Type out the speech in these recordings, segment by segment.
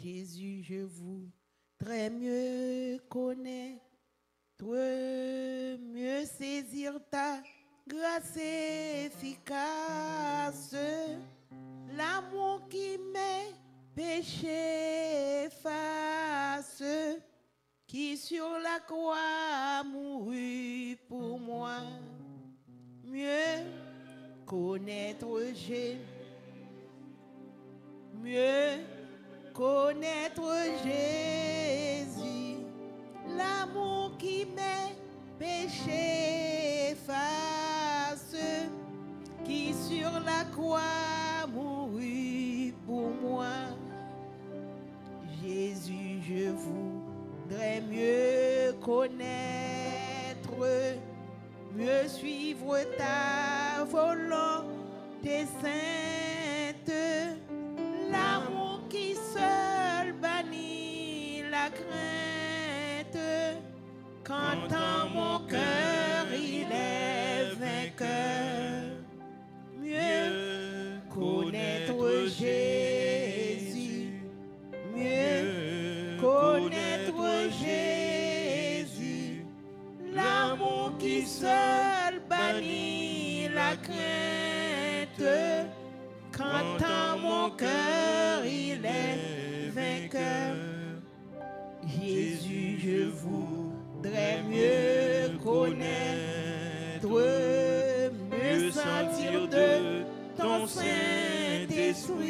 Jésus, je voudrais mieux connaître, mieux saisir ta grâce efficace, l'amour qui mes péchés efface, qui sur la croix mourut pour moi. Mieux connaître Jésus, mieux connaître Jésus, l'amour qui mes péchés efface, qui sur la croix mourut pour moi. Jésus, je voudrais mieux connaître, mieux suivre ta volonté sainte, l'amour qui seul bannit la crainte, quand dans mon cœur il est vainqueur. Mieux connaître Jésus, mieux connaître Jésus, l'amour qui seul bannit la crainte, quand dans mon cœur il est vainqueur. Jésus, je voudrais mieux connaître, mieux sentir de ton Saint-Esprit,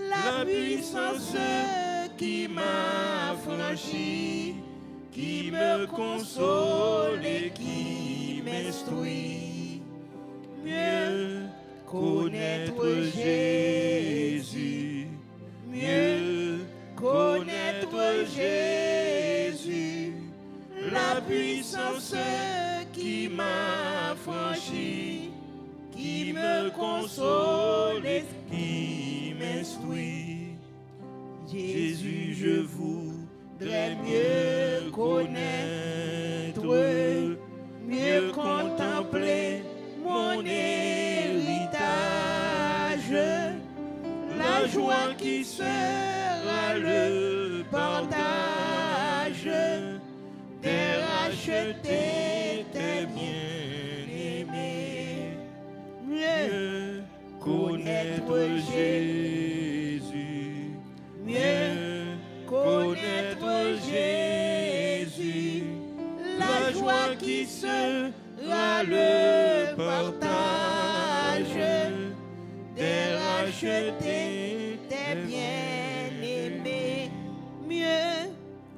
la puissance qui m'a franchi, qui me console et qui m'instruit. Mieux connaître Jésus, mieux connaître Jésus, la puissance qui m'a franchi, qui me console et qui m'instruit. Jésus, je voudrais mieux connaître, mieux contempler mon héritage, la joie qui sera le partage des rachetés, des bien-aimés. Mieux connaître Jésus, mieux connaître Jésus, la joie qui sera le partage des rachetés, des bien-aimés. Mieux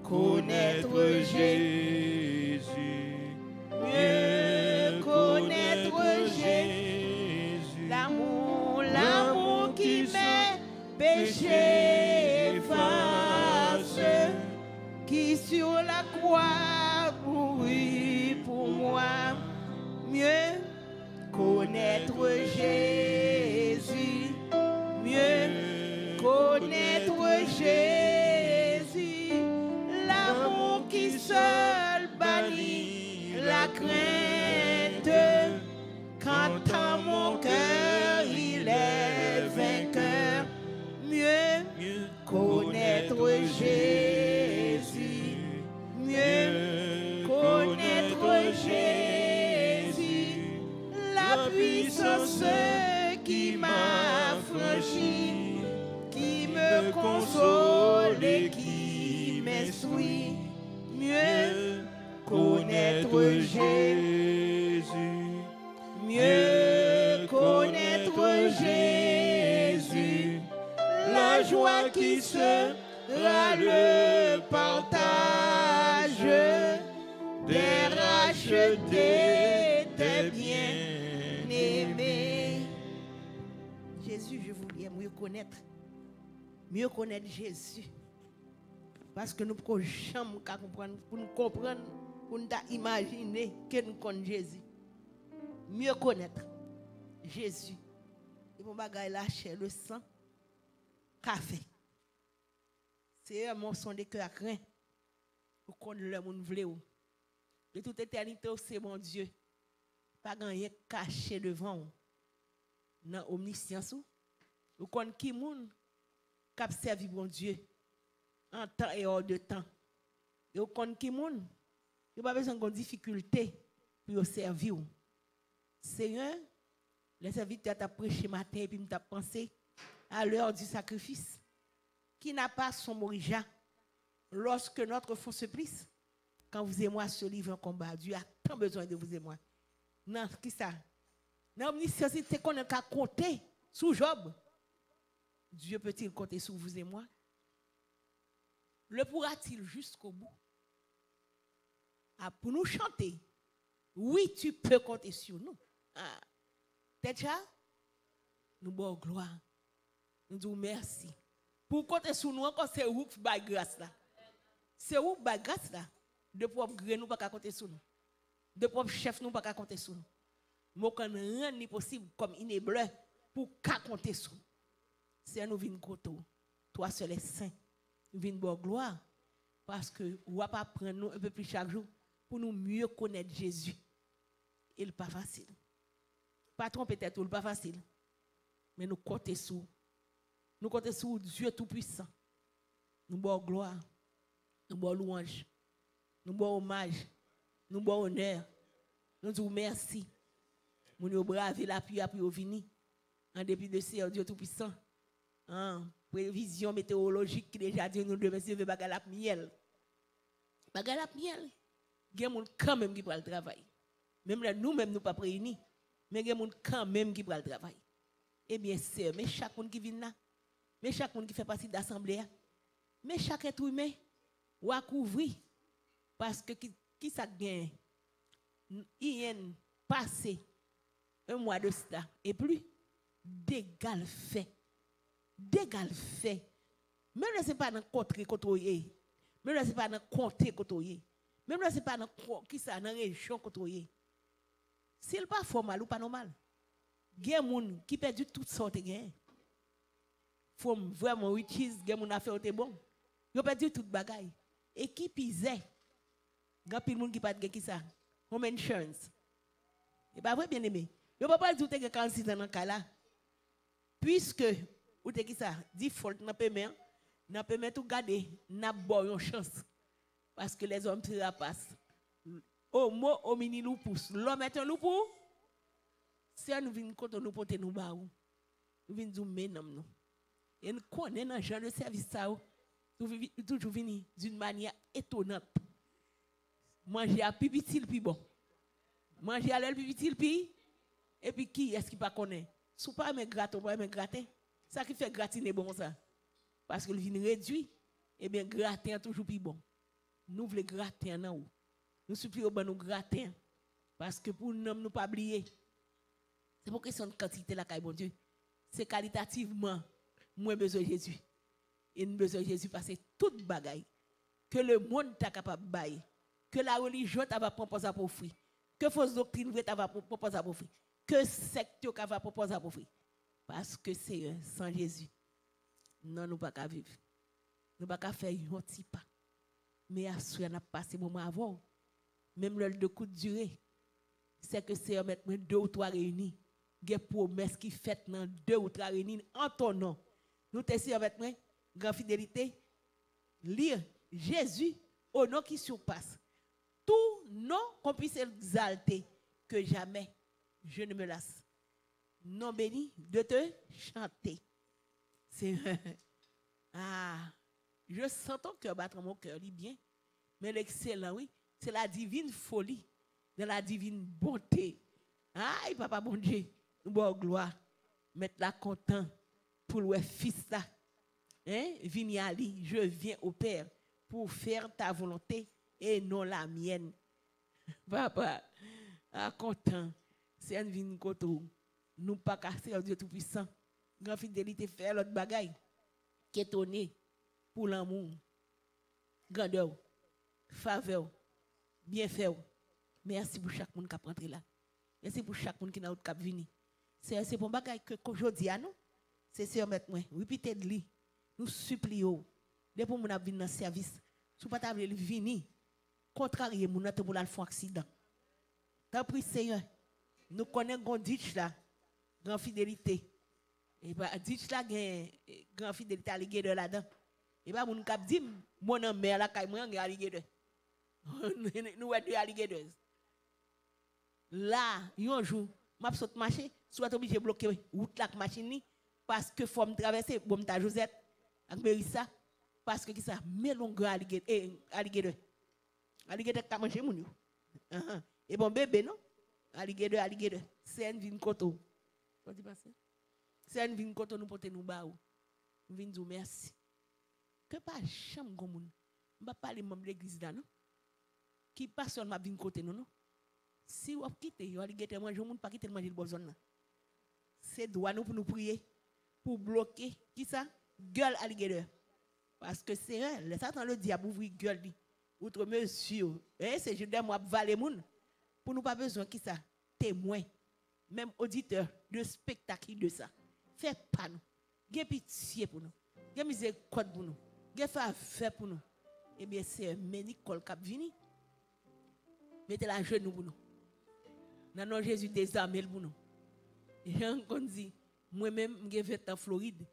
connaître Jésus, mieux connaître Jésus, l'amour qui mes péchés efface, qui sur la croix mourut pour moi. Mieux connaître Jésus, mieux connaître Jésus, l'amour qui seul bannit la crainte, quand dans mon cœur il est vainqueur. Mieux connaître Jésus, mieux connaître Jésus, la puissance qui m'a franchi, qui me console et qui m'instruit. Mieux connaître Jésus, mieux connaître Jésus, la joie qui sera le partage des rachetés, des bien-aimés. Jésus, je voudrais mieux connaître Jésus. Parce que nous ne pouvons jamais comprendre, pour nous comprendre, pour nous imaginer que nous connaissons Jésus. Mieux connaître Jésus. Et mon bagage lâcher le sang, café. C'est un son de cœur craint. Pour qu'on le monde vle ou. De toute éternité, c'est mon Dieu. Pas rien caché devant ou. Dans omniscience ou. Ou qu'on qui moun qui servi bon Dieu en temps et hors de temps. Et au compte qui moun, il pas besoin de difficulté pour servir. Seigneur, les serviteurs t'a prêché matin et puis m't'a pensé à l'heure du sacrifice. Qui n'a pas son morija lorsque notre fond se plisse? Quand vous et moi se livrent en combat, Dieu a tant besoin de vous et moi. Non, qui ça? Non, omniscience, qu'on a qu'à compter sous Job. Dieu peut-il compter sur vous et moi? Le pourra-t-il jusqu'au bout? Ah, pour nous chanter, oui, tu peux compter sur nous. Ah, déjà, nous bon gloire. Nous disons merci. Pour compter sur nous encore, c'est où qui bat grâce là? C'est où qui bat grâce là? De propres gré nous pas compter sur nous. De propres chefs nous pas compter sur nous. Moi, quand rien n'est possible comme inébleu pour compter sur nous. C'est nous venons côté. Toi seul est saint. Nous venons bon gloire. Parce que on va pas prendre nous un peu plus chaque jour pour nous mieux connaître Jésus. Il n'est pas facile. Pas tromper tête, il n'est pas facile. Mais nous comptons sur. Nous comptons sur Dieu Tout-Puissant. Nous bon gloire. Nous bon louange. Nous bon hommage. Nous bon honneur. Nous disons merci. Nous nous braver la pluie après venir. En dépit de ce Dieu Tout-Puissant. Prévision météorologique qui déjà dit nous devons servir bagalap miel. Bagalap miel. Il y a des gens quand même qui prennent le travail. Même là, nous-mêmes, nous pas réunis. Mais il y a des gens quand même qui prennent le travail. Eh bien, c'est, mais chaque monde qui vient là, mais chaque monde qui fait partie de l'Assemblée, mais chaque être humain, ou à couvrir. Parce que qui ça gagne? Il y a passé un mois de cela, et plus, d'égal fait. D'égal fait. Même là, ce n'est pas dans le côté côtoyé. Même là, ce n'est pas dans le comté côtoyé. Même là, ce n'est pas dans la région côtoyé. S'il n'est pas formal ou pas normal, il y a des gens qui perdent toutes sortes de gains. Il faut vraiment utiliser, il y a des gens qui fait bon. Ils ont perdu toute bagaille. Et qui pisait? Il y a des gens qui pas de qui ça? Home insurance. Et pas vrai, bien aimé. Il ne peut pas dire que 46 ans dans le cas là. Puisque, ou te qui ça? Default n'a pas permis, n'a permis tout garder, n'a pas une chance. Parce que les hommes se rapassent. Au mot, au mini loup pousse. L'homme est un loup pour. Si nous venons quand nous porter nous baou, nous venons nous mener nous. Et nous connaissons un genre de service ça. Nous toujours venir d'une manière étonnante. Manger à pipitil puis bon. Manger à l'aile pipitil puis. Et puis qui est-ce qui pas connaît? Si vous pas me gratter, vous pas me gratter. Ça qui fait gratiner bon ça. Parce que le vin réduit, et bien gratter toujours plus bon. Nous voulons gratter en haut. Nous supplions de nous gratter. Parce que pour nous ne pas oublier. C'est pour question de quantité la bon Dieu. C'est qualitativement moins besoin de Jésus. Et nous besoin de Jésus parce que toute bagaille que le monde est capable de bailler, que la religion t'a proposer pour offrir, que fausse doctrine t'a proposer pour offrir, que secte t'a proposer pour offrir. Parce que c'est sans Jésus. Non, nous ne pouvons pas vivre. Nous ne pouvons pas faire un petit pas. Mais à ce qu'on a passé moment avant, même le de coup de durée, c'est que c'est mettre 2 ou 3 réunis. Il y a des promesses qui faites dans 2 ou 3 réunis en ton nom. Nous t'essayons avec moi, grande fidélité, lire Jésus au nom qui surpasse. Tout nom qu'on puisse exalter, que jamais je ne me lasse. Non béni de te chanter. C'est je sens ton cœur battre mon cœur, dit bien. Mais l'excellent, oui, c'est la divine folie, de la divine bonté. Aïe, papa bon Dieu, nous bon gloire. Mettre la content pour le fils là. Hein? Vini Ali, je viens au Père pour faire ta volonté et non la mienne. Papa, content. C'est un vin koto. Nous pas casser Dieu tout-puissant. Grand fidélité faire l'autre bagaille. Qui est étonné pour l'amour. Grandeur, faveur, bienfait. Merci pour chaque monde qui a rentré là. Merci pour chaque monde qui a venu. C'est pour bagaille que aujourd'hui à nous. C'est sûr mettre moi. Répétez de lui. Nous supplions. Dès pour mon venir dans le service. Si vous ne pouvez pas venir, contrarier mon autre pour la faire accident. Tant pis Seigneur. Nous connaissons Gonditch là. Grande fidélité. Et bah dit là grand fidélité alligator là-dedans. Et bah mon cap dit mon en mer la kay moi un alligator. Nous deux alligators. Là, un jour, m'a saute marché, soit obligé de bloquer route la machine ni parce que faut me traverser bon ta Josette avec Mérissa parce que qui ça melon alligator. Alligator ka manger moun yo. Et bon bébé non? Alligator, c'est un vin koto. On dit pas ça? C'est un vin koto nous porter nous ba ou. Nous vinn dire merci. Que pas chambre gon moun. M'pa parler membre l'église là non? Qui personne m'a vinn côté non non? Si vous quittez, vous allez quitter manger, vous ne pas quitter manger le besoin. C'est droit nous pour nous prier, pour bloquer, qui ça? Gueule alligator. Parce que c'est un, le Satan le diable ouvre gueule, outre mesure. C'est juste moi valer moun. Pour nous pas besoin, qui ça? Témoin, même auditeur de spectacle de ça. Faites pas nous. Gardez pitié pour nous. Gardez miséricorde pour nous. Gardez faveur pour nous. Eh bien, c'est un ménicole qui vient. Mettez la genou pour nous. Dans nom Jésus désarmé pour nous. Jean dit, moi-même, je vais en Floride.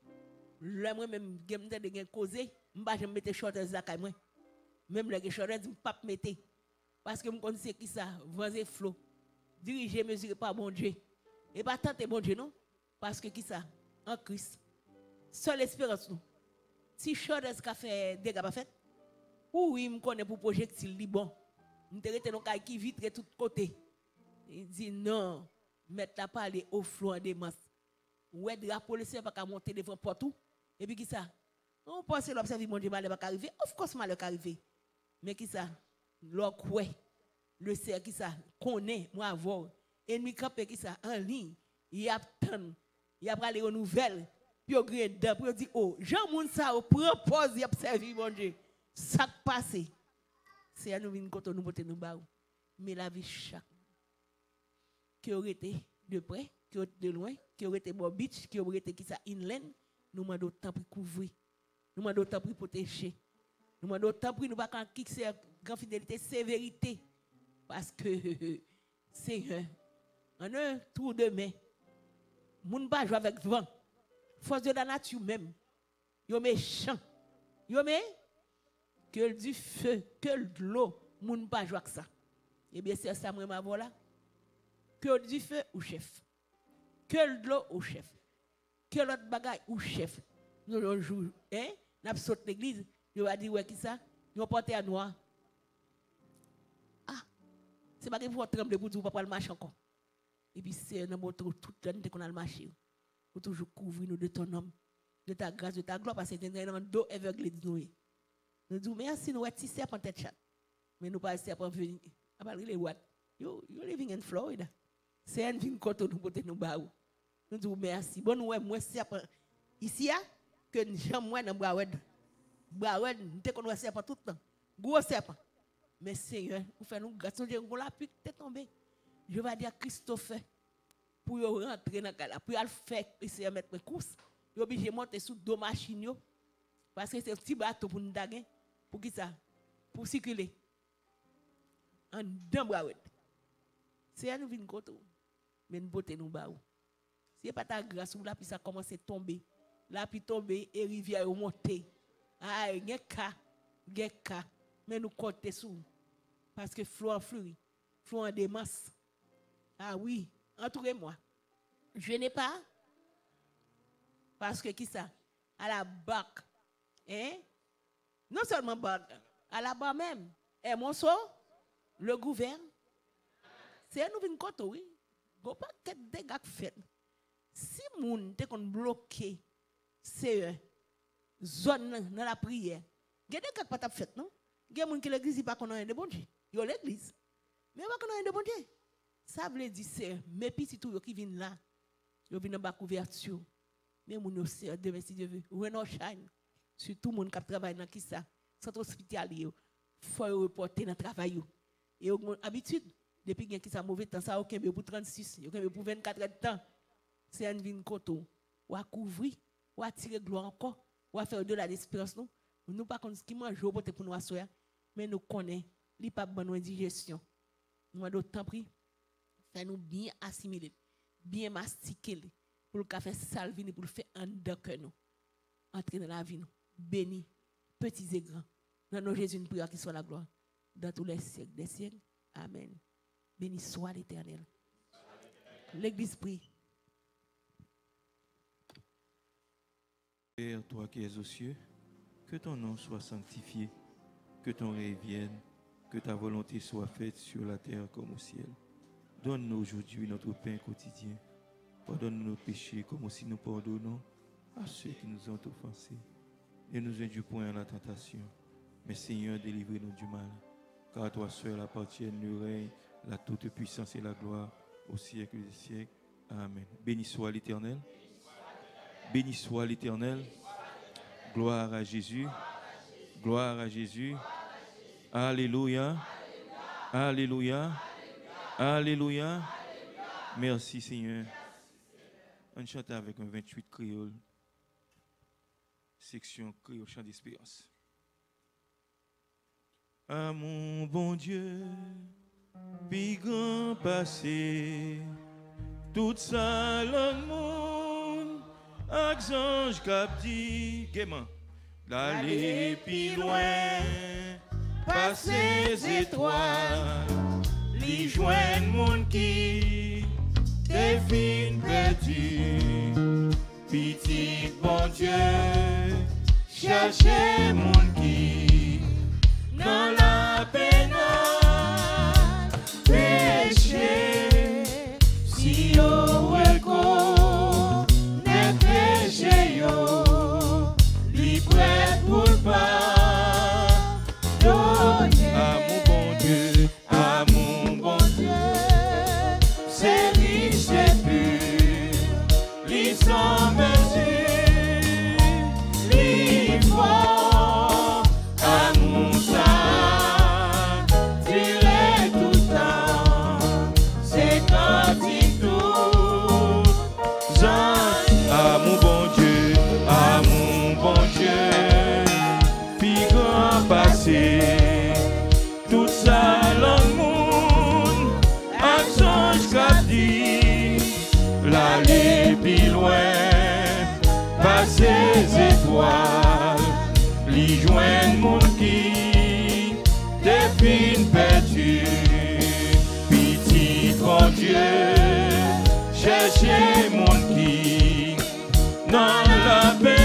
Là, moi-même, je vais causer. Je vais mettre shorters là, moi. Même les shorters, je ne vais pas mettre. Parce que je connais qui ça, vent flot. Diriger, mesurer par bon Dieu. Et pas tenter bon Dieu, non? Parce que qui ça? En Christ. Seule espérance, nous. Si shorters qui fait des dégâts, pas fait. Oui, je connais pour projectile, bon. Je te rete non qui vitre de tous côtés. Il dit non, mettre la parler au flot des masses. Ouais, la police va pas monter devant partout. Et puis qui ça? On pense que l'observer mon Dieu malheur va arriver. Of course malheur va arriver. Mais qui ça? L'ok ouais. Le cerf qui ça? Connaît moi avoir. Ennemi campé qui ça? En ligne. Il attend. Il a parlé aux nouvelles. Puis au gré dedans. Puis il dit oh, Jean moun ça prend pause y observer mon Dieu. Ça passe. C'est à nous venir quand nous monter nous bas. Mais la vie chaque qui aurait été de près, qui aurait été de loin, qui aurait été bon beach, qui aurait été qui ça inland, nous demandons temps pour couvrir, nous demandons temps pour protéger, nous demandons temps pour nous pas quitter grand fidélité, sévérité, parce que c'est un tour de main, moun pas jouer avec vent, force de la nature même, yo méchant, yo mais que du feu, que de l'eau, moun pas jouer avec ça. Eh bien c'est ça moi ma voilà. Que du feu ou chef. Que de l'eau ou chef. Que l'autre bagaille ou chef. Nous jouons, hein? Nous sautons l'église. Nous va dire, ouais, qui ça? Nous portons à noir. Ah, c'est pas que vous trembler pour dire, pas le marcher encore. Et puis c'est un moto tout le temps qu'on a le marché. Pour toujours couvrir nous de ton homme, de ta grâce, de ta gloire, parce que c'est un dos aveugle. Nous disons, merci, nous sommes serpents en tête chat. Mais nous pas serpents venir. À part les what? You living in Florida. C'est un vin koto nous pote nous baou. Nous disons merci. Bon ouais moi serpent ici que j'aime moi dans Broward. Broward, nous te connais serpent tout le temps. Gros serpent. Mais Seigneur, vous faites nous grâce Dieu on la pluie t'est tombé. Je vais dire Christophe pour rentrer dans la pour faire essayer mettre course. Il obligé monter sous deux machines parce que c'est un petit bateau pour nous daguer pour qui ça? Pour circuler. En dans Broward. C'est un vin koto. Mais nous botte nous baou. Si pas ta grâce ou là puis ça commence à tomber. Là puis tomber et rivière monter. Ah, geka. Mais nous compter sous parce que flot en fleurit, flot en démasse. Ah oui, entourez-moi. Je n'ai pas parce que qui ça? À la barque. Hein? Non seulement barque, à la barre même. Et mon sort, le gouverne. C'est nous vinn koto oui. Go pas que dégâts fait. Si moun te kon bloqué c'est zone dans la prière. Gade dégâts pas t'a fait non? Gade moun qui l'église pas connait de bon Dieu. Yo l'église. Mais pas connait de bon Dieu. Ça veut dire c'est mes petits tout qui viennent là. Yo viennent en bas couverture. Mais moun yo c'est de si Dieu veut. Renaud shine. Surtout moun qui travaille dans qui ça? Centre hospitalier. Faut reporter dans travail yo. Et habitude depuis qu'il y a un mauvais temps, ça aucun pour 36, aucun pour 24 heures de temps. C'est un vin koto. Ou à couvrir, ou à tirer gloire encore, ou à faire de la l'espérance. Nous pas contre ce qui mange pour nous asseoir, mais nous connaissons, il n'y a pas de bonne digestion. Nous avons d'autant pris, faire nous bien assimiler, bien mastiquer, pour le faire salvini, pour le faire en dedans que nous. Entrer dans la vie, nous. Béni, petits et grands. Dans nos Jésus, une prière qui soit la gloire. Dans tous les siècles des siècles. Amen. Béni soit l'Éternel. L'Église prie. Père, toi qui es aux cieux, que ton nom soit sanctifié, que ton règne vienne, que ta volonté soit faite sur la terre comme au ciel. Donne-nous aujourd'hui notre pain quotidien. Pardonne-nous nos péchés comme aussi nous pardonnons à ceux qui nous ont offensés. Ne nous induis point à la tentation, mais Seigneur, délivre-nous du mal. Car à toi seul appartiennent le règne, la toute puissance et la gloire au siècle des siècles. Amen. Béni soit l'Éternel. Béni soit l'Éternel. Gloire à Jésus. Gloire à Jésus. Alléluia. Alléluia. Alléluia. Merci Seigneur. On chante avec un 28 créole. Section créole chant d'espérance. À mon bon Dieu, puis grand passé, toute ça le monde, ange cap dit, gaiement, d'aller plus loin, passer les étoiles, les joindre monde qui défine perdu, petit bon Dieu, chercher monde qui dans la peine péché, si yo reconnaît péché yo, li prêt pour le pardonner. À mon bon Dieu, à mon bon Dieu, c'est riche, c'est pur, li sans mesure, li fort, à mon tout ça le monde, un songe qu'a dit, l'aller plus loin, passer les étoiles, les joindre monde qui défine perdu, petit bon Dieu, chercher monde qui dans la peine.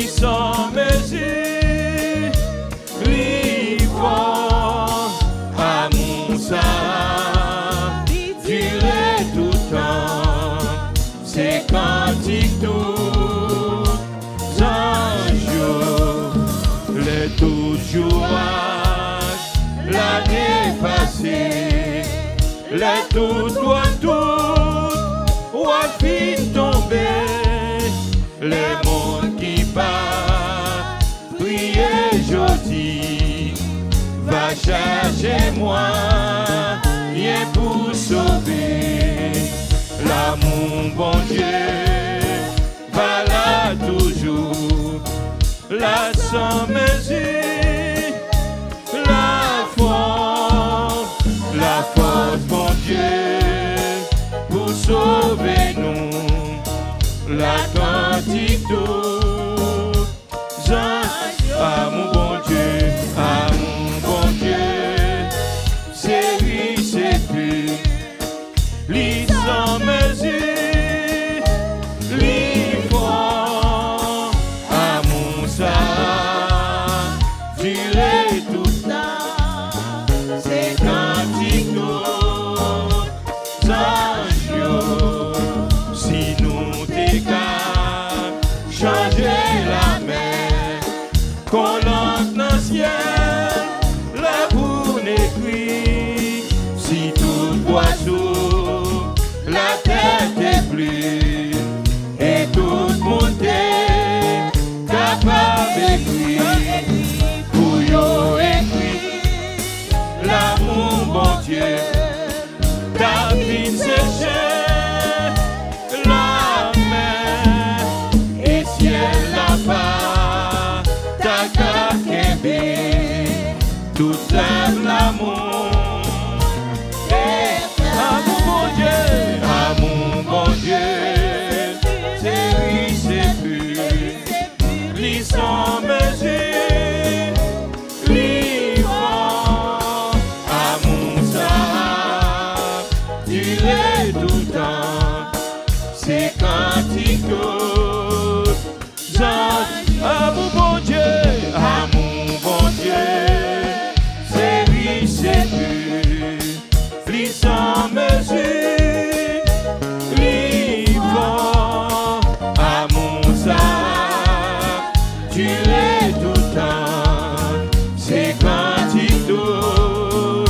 Sans mesure, l'effort à mon sang, durer tout temps, c'est cantique tout un jour, les toujours l'année passée, les tout ou à fin tomber, les mondes qui partent, prier jeudi, va chercher moi, rien pour sauver, l'amour bon Dieu, va là toujours, là sans mesure, la force bon Dieu, pour sauver nous. La cantique tout, à mon bon Dieu, c'est lui, c'est plus, lui sans mesure, lui fort, à mon sang, durer tout temps, c'est cantique tout, si nous changer la mer, qu'on lance dans le ciel, la boue n'écrit, si tout oiseau, la tête est plus, et tout le monde est capable d'écrire, pour yo écrit, la À mon bon Dieu, c'est lui, c'est plus sans mesure, vivant à mon sac, tu es tout le temps, c'est quantique d'eau,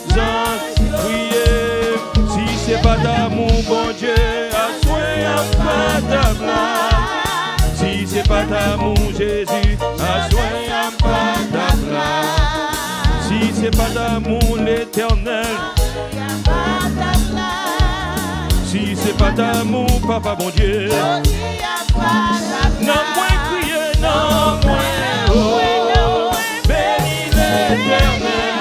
prier, si c'est pas d'amour, bon Dieu, à soin, pas d'amour. Si c'est pas d'amour, Jésus, à soin, pas d'amour. Si c'est pas d'amour, l'Éternel. Si c'est pas d'amour, Papa, bon Dieu. Non, moins crier, non, moins, oh, bénis l'Éternel.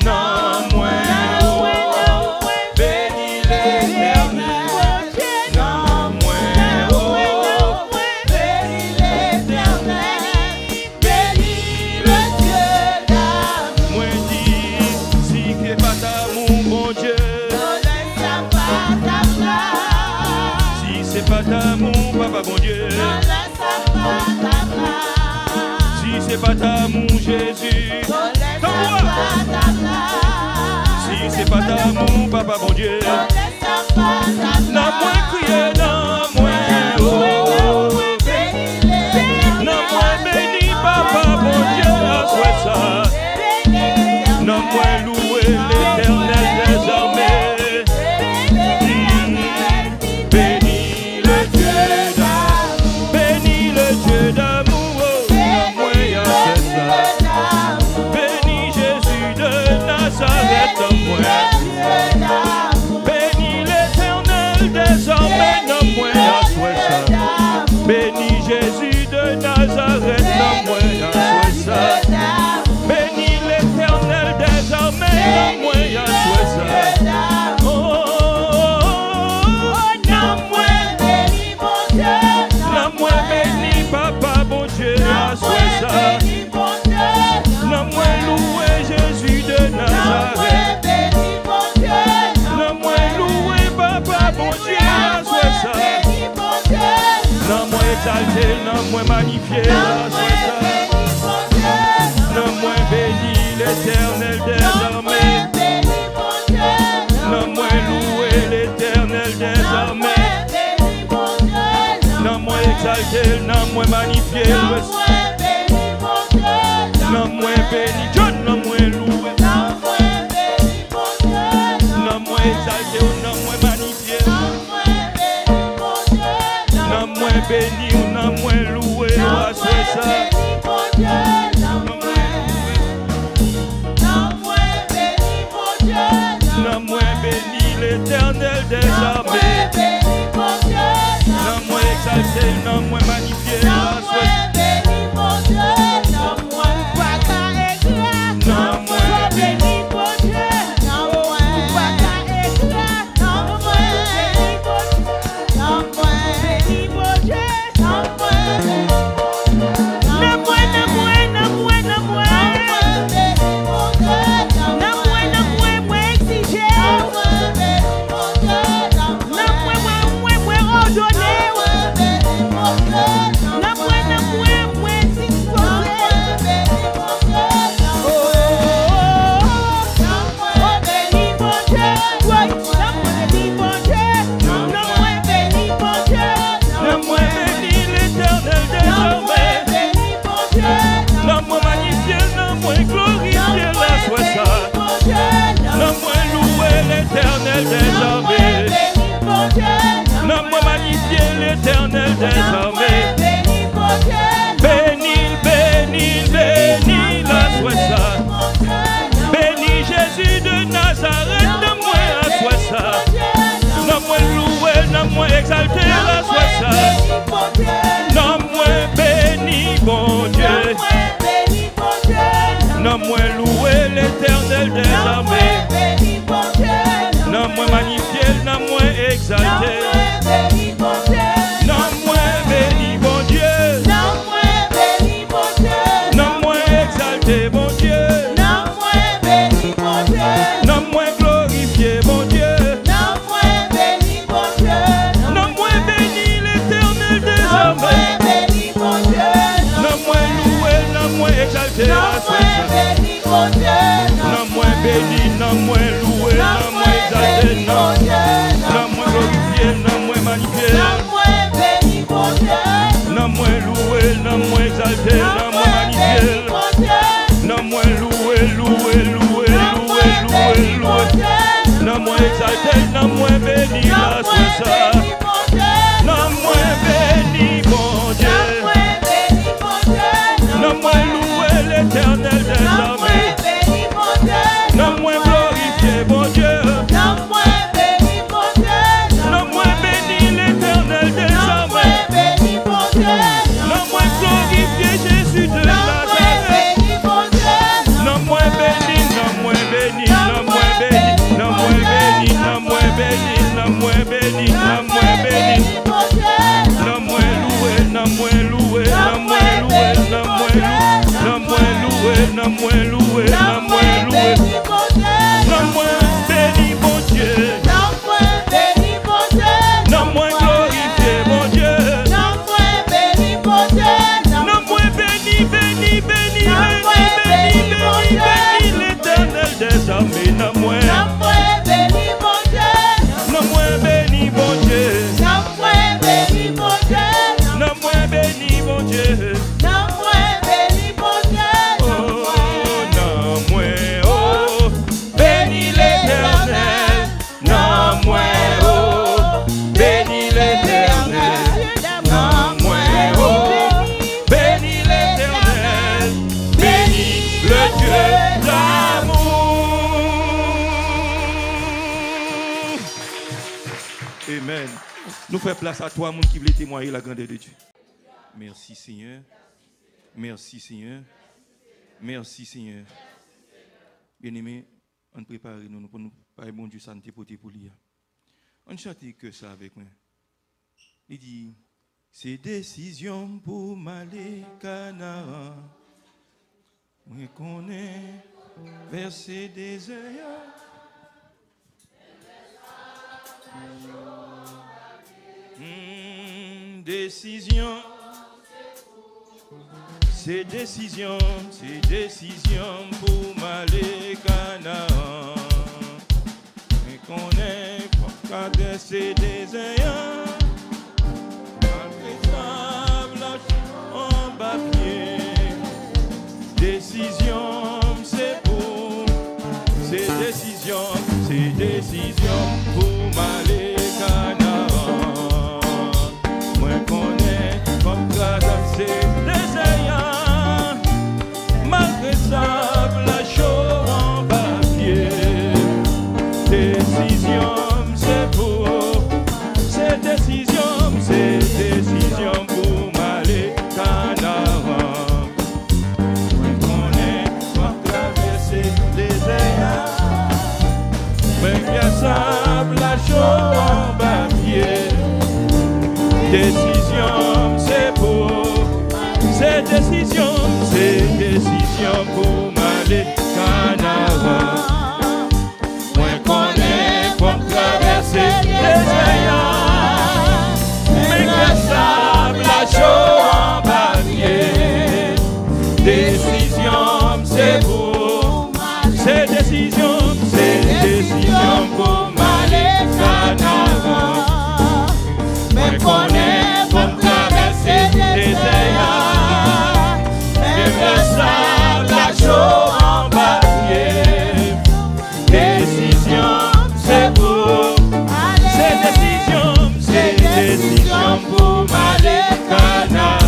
Non, moins, oh, bénis l'Éternel. D'amour, Papa bon Dieu. Si c'est pas d'amour, Jésus. Si c'est pas d'amour, Papa bon Dieu. Non moins crier, non moins oh. Non moins béni, Papa bon Dieu, à souhait ça. Non moins louer l'Éternel des armées. Bénis l'Éternel désormais, non moins à souhait ça. Bénis Jésus de Nazareth, non moins à souhait ça. Bénis l'Éternel désormais, non moins à souhait ça. Non moins béni mon Dieu, non moins béni Papa bon Dieu à souhait ça. Non moins loué Jésus de Nazareth. Non moins exalté, non moins magnifié, non moins béni l'Éternel désormais. Non moins loué l'Éternel désormais. Non moins exalté, non moins magnifié, non moins béni, John, non moins loué. Non moins exalté, non moins magnifié. Non moins béni ou non moins loué, à souhait ça. Non moins béni l'Éternel des armées. Non moins exalté, non moins magnifié, à souhait ça. Non moins béni. L'Éternel désormais. Bénis, bénis, bénis la souhait ça. Bénis Jésus de Nazareth, non moins à souhait ça. Non moins loué, non moins exalté la souhait ça. Non moins béni, bon Dieu. Non moins loué l'Éternel désormais. Non moins magnifié, non moins exalté. Non moins béni. exalté Non, à moi ce béni, mon Dieu. non, moi béni, non, moi loué, non, moi exalté, non, non, moi glorifié, non, moi magnifié. Non, moi béni, mon Dieu. Non, moi loué, non, moi exalté, non, moi magnifié. Non, moi loué, loué, loué, loué, loué, loué. Non, moi exalté, non, moi béni, la soie. Non, moi béni, mon Dieu. Non, moi loué l'éternel des armées. Non, moi glorifié, mon Dieu. Non, moi béni l'éternel des armées. Non, moi glorifié Jésus de Nazareth. Non, moi béni, non, moi béni, non, moi béni, non, moi béni, non, moi béni, non, moi béni, non, moi béni. Non, moi loué, non, moi loué, non, moi loué, non, moi loué, non, moi loué, non, moi loué, non, moi loué. Non, moi béni, mon Dieu. Non, moi glorifié, mon Dieu. Non, moi béni, béni, béni, béni, béni, béni, béni, l'éternel des armées. Non, moi béni, mon Dieu. Non, moi béni, mon Dieu. Oh, non, moi, oh, béni l'éternel. Non, moi, oh, béni l'éternel. Non, moi, oh, béni l'éternel. Béni le Dieu d'amour. Amen. Nous faisons place à toi, monde qui veut témoigner la grandeur de Dieu. Merci Seigneur. Merci Seigneur. Merci Seigneur. Bien-aimés, on prépare nous pour nous parler bon Dieu santé pour lui. On chante que ça avec moi. Il dit c'est décision pour m'aller Canaan. Moi connais verser des œillets. Décision. C'est décision pour m'aller Canaan. Mais qu'on est pour traverser des ayants. Malgré en bas-pied. Décision, c'est pour. C'est décision pour m'aller Canaan. Moi qu'on est pour traverser des ayants. Malgré ça, la chaux en papier. Décision, c'est pour. C'est décision pour m'aller Canaan. Moi qu'on est pour traverser des ayants. Malgré ça, la chaux en papier. Décision, c'est pour. C'est décision pour m'aller Canaan. Moi qu'on est pour traverser les ayants. Mais que ça, la chaux en papier. Décision, c'est pour. C'est décision pour m'aller Canaan. Moi qu'on est pour traverser les ayants. La chaux en papier. Décision, c'est pour. C'est décision pour m'aller Canaan.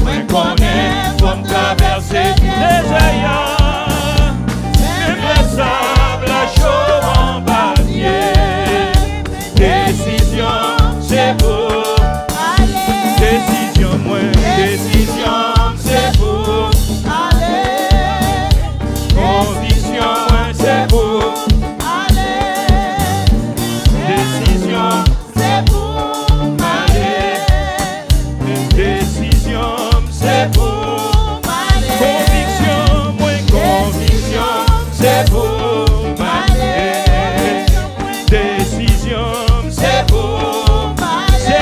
Moi qu'on est pour traverser les ayants. Même le sable, la chaux en papier. Décision, c'est pour. Décision, c'est pour. Conviction, c'est pour. Décision, c'est pour m'aller. Décision, c'est pour conviction, c'est pour m'aller. Décision, c'est pour. C'est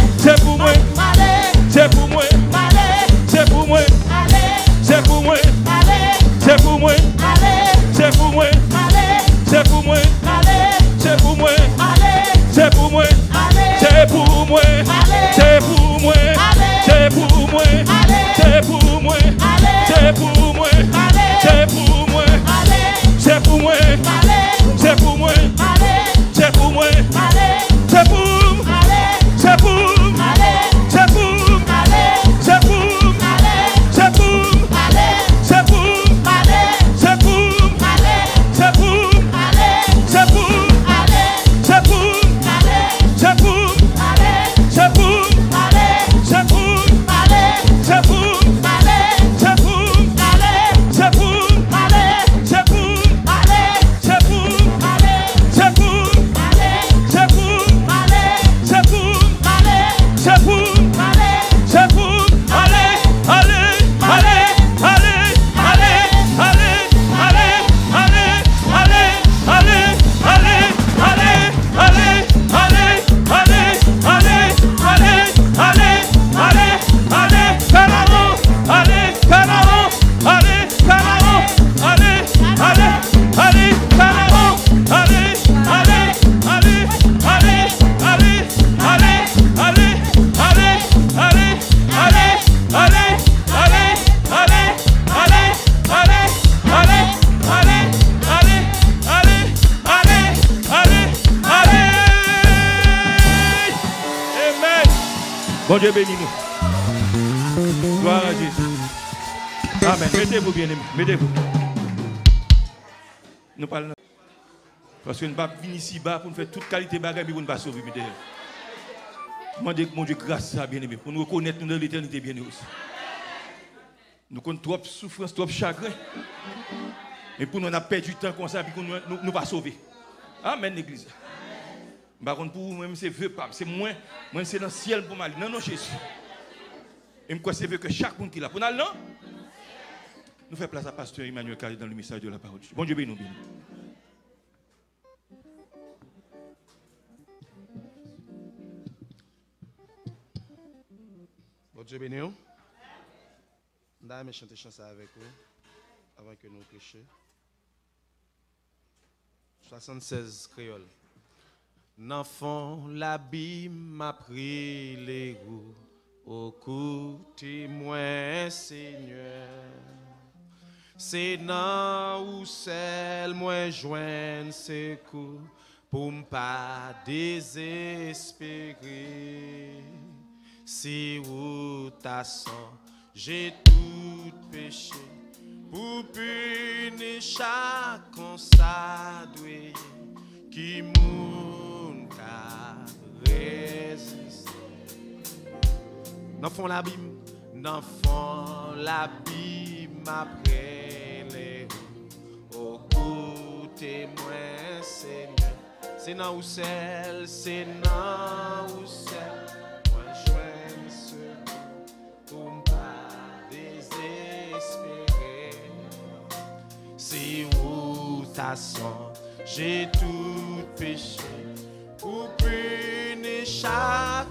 Bon Dieu bénis nous. Gloire à Jésus. Amen. Mettez-vous bien aimés. Mettez-vous. Nous parlons. Parce que nous ne pouvons pas venir ici bas pour nous faire toute qualité de bagaille et pour ne pas sauver. Demandez que mon Dieu grâce à bien aimé. Pour nous reconnaître nous dans l'éternité bien aimé aussi. Nous avons trop de souffrance, trop de chagrin. Et pour nous, on a perdu du temps comme ça, puis nous ne pas sauver. Amen, l'église. Par contre, pour moi, c'est vieux pape. C'est moi c'est dans le ciel pour m'aller. Non, non, Jésus. Et moi, c'est que chaque monde qui l'a. Pour nous, non? Nous faisons place à Pasteur Emmanuel Carré dans le message de la parole. Bon Dieu, bénis nous. Bon Dieu, bénis nous. Nous allons chanter chanson avec vous avant que nous prêchions. 76 créole. N'enfant l'abîme m'a pris les roues, au côté-moi Seigneur. C'est dans où celle moi joigne secours pour ne pas désespérer. Si où ta sang, j'ai tout péché pour punir chaque consadoué qui moun ka résiste. N'enfant l'abîme après les au côté moi Seigneur. C'est dans où celle, moi joins ce pour me pas désespérer. C'est où ta sang, j'ai tout péché pour punir chaque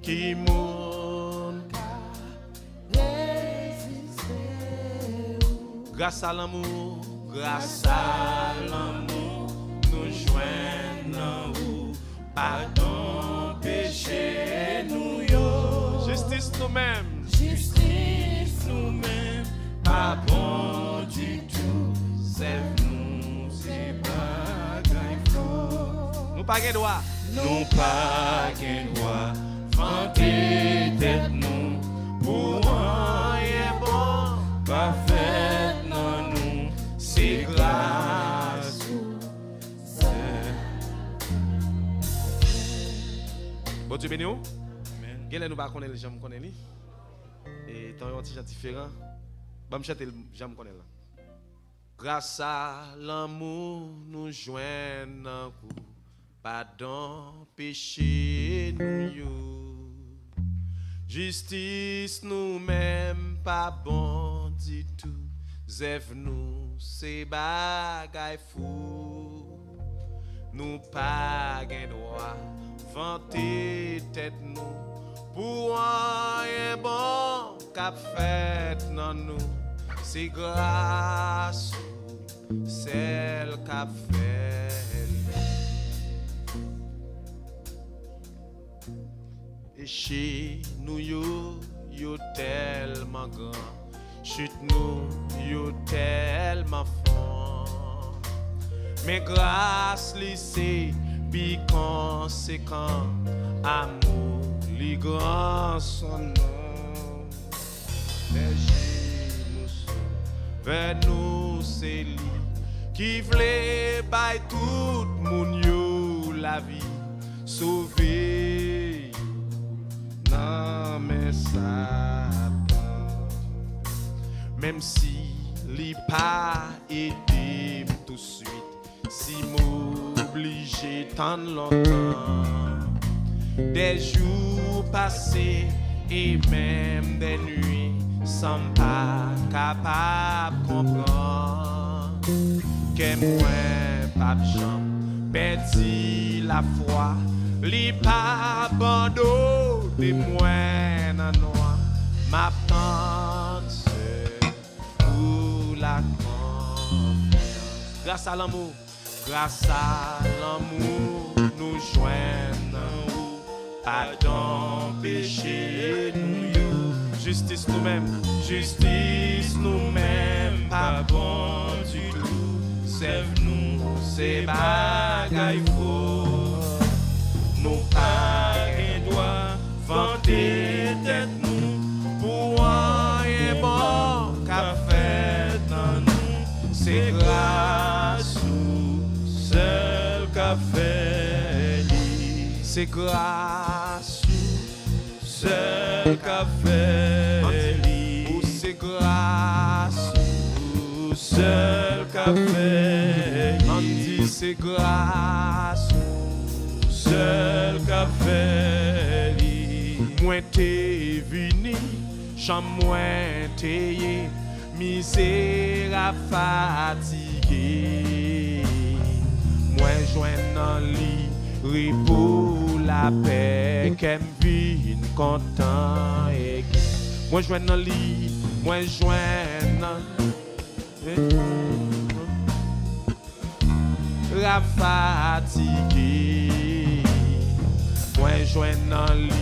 qui moun grâce à l'amour, nous joignons pardon péché nous yo. Justice nous-mêmes, pas bon du tout. C'est nous, c'est pas grave. Nous pas gain droit. Nous pas gain droit. Vanter tête nous pour rien bon. Pas fait non nous, c'est grâce. Bon Dieu béni nous. Amen. Quel est nous pas connaître les gens me connaissent. Et tant un petit gens différent. Bah me chanter j'aime connaître là. Grâce à l'amour nous joignons pardon péché nous yo. Justice nous même pas bon du tout. Zèv nous c'est bagaille fou. Nous pas gain droit vanter tête nous pour un bon cap fait non nous. C'est grâce celle qu'a fait. Et chez nous yo tellement grand, chute nous yo tellement fort. Mais grâce lycée bi conséquent, amour li grand son nom. Vers nous c'est lui qui voulait bailler tout moun yo la vie sauver non mais ça même si li pas aidé tout de suite si m'obligé tant longtemps des jours passés et même des nuits sans pas capable de comprendre que moi pas Jean perdu la foi li pas abandonné moi dans noir m'attendre pour la confiance grâce à l'amour nous joignons pardon péché nous justice nous-mêmes, pas bon du tout. Sève nous, c'est bagaille faux. Nous pas monter tête nous, pour un bon qu'a fait dans nous, c'est grâce ou Seul qu'a fait lui. c'est grâce Seul qu'a fait lui. ou c'est grâce Seul qu'a fait on lui. dit c'est grâce Seul qu'a fait lui. moi t'es venu j'en moins t'es misérable fatigué moi joindre dans lit repos la paix qu'aime vine content et moi joindre dans lit moi joindre la fatigué moi joindre dans lit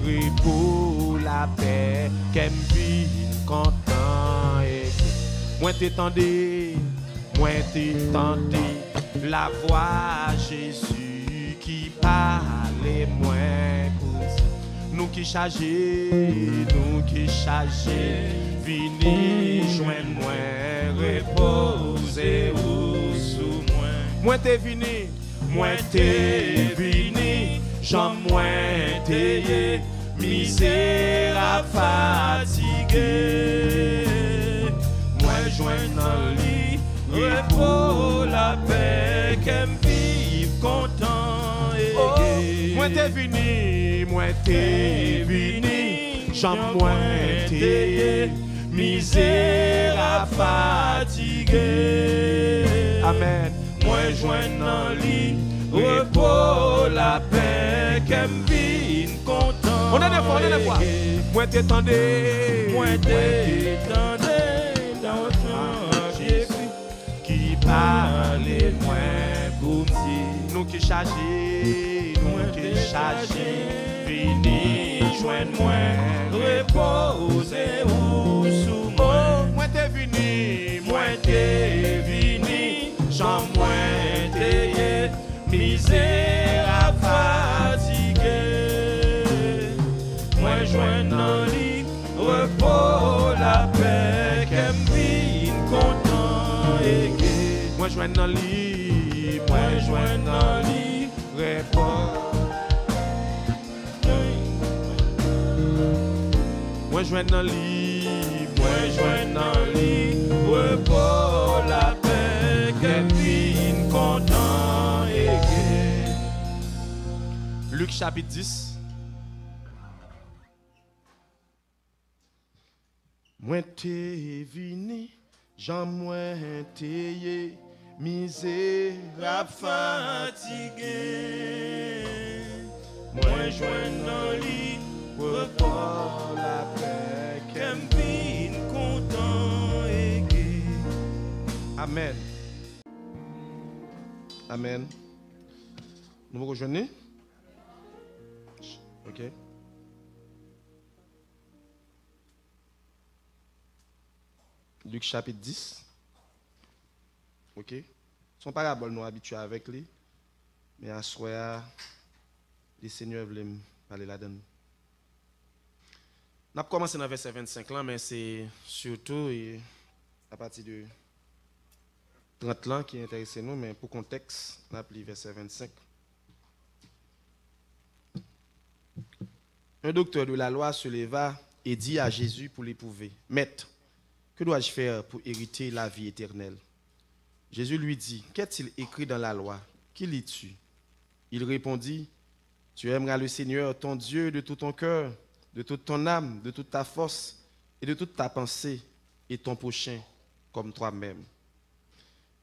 repos la paix qu'aime vine content et moi t'étendais la voix Jésus qui parlait moins nous qui chargés vini joindre moins reposer ou sous moi t'es vini j'en moins t'es misérable fatigué moi joindre dans lit repos la paix qu'aime vivre content et moi t'es vini j'en moins t'es misérable fatigué amen moi joindre dans lit repos la paix qu'aime vivre content on a des fois moi t'étendais dans ton Jésus qui parlait moins pour dire nous qui chargés vini joindre moins reposer ou sous moi t'es vini j'en moins t'es misérable fatigué moi joindre dans lit repos la paix qu'aime vine content et moi joindre dans lit repos moi joindre dans lit repos la paix qu'aime vine content et Luc chapitre 10 moi t'es vini j'en moins t'es misérable fatigué moi joindre dans lit repos la paix qu'aime vine content et gai amen amen nous vous rejoignez ok Luc chapitre 10 ok son parabole nous habitués avec lui mais à soir le Seigneur voulait me parler là-dedans. On a commencé dans le verset 25 là, mais c'est surtout à partir de 30 là qui intéresse nous, mais pour contexte, on a appelé verset 25. Un docteur de la loi se leva et dit à Jésus pour l'éprouver, « Maître, que dois-je faire pour hériter la vie éternelle ?» Jésus lui dit, « Qu'est-il écrit dans la loi? Qui lis-tu » Il répondit, « Tu aimeras le Seigneur, ton Dieu, de tout ton cœur, de toute ton âme, de toute ta force et de toute ta pensée, et ton prochain comme toi-même. »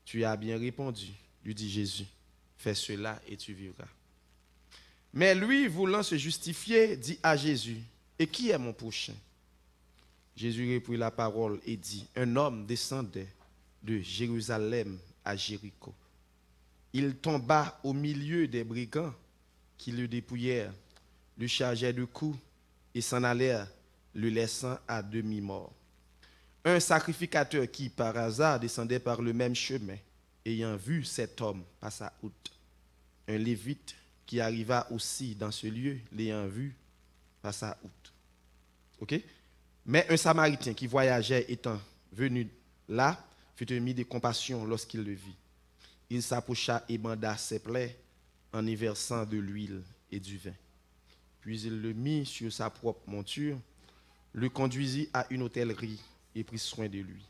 Tu as bien répondu, lui dit Jésus, « Fais cela et tu vivras. » Mais lui, voulant se justifier, dit à Jésus, « Et qui est mon prochain ?» Jésus reprit la parole et dit, « Un homme descendait de Jérusalem à Jéricho. Il tomba au milieu des brigands qui le dépouillèrent, le chargeaient de coups et s'en allèrent, le laissant à demi-mort. Un sacrificateur qui, par hasard, descendait par le même chemin, ayant vu cet homme, passa outre. Un lévite qui arriva aussi dans ce lieu, l'ayant vu, passe à août. OK? Mais un Samaritain qui voyageait étant venu là, fut ému de compassion lorsqu'il le vit. Il s'approcha et banda ses plaies en y versant de l'huile et du vin. Puis il le mit sur sa propre monture, le conduisit à une hôtellerie et prit soin de lui.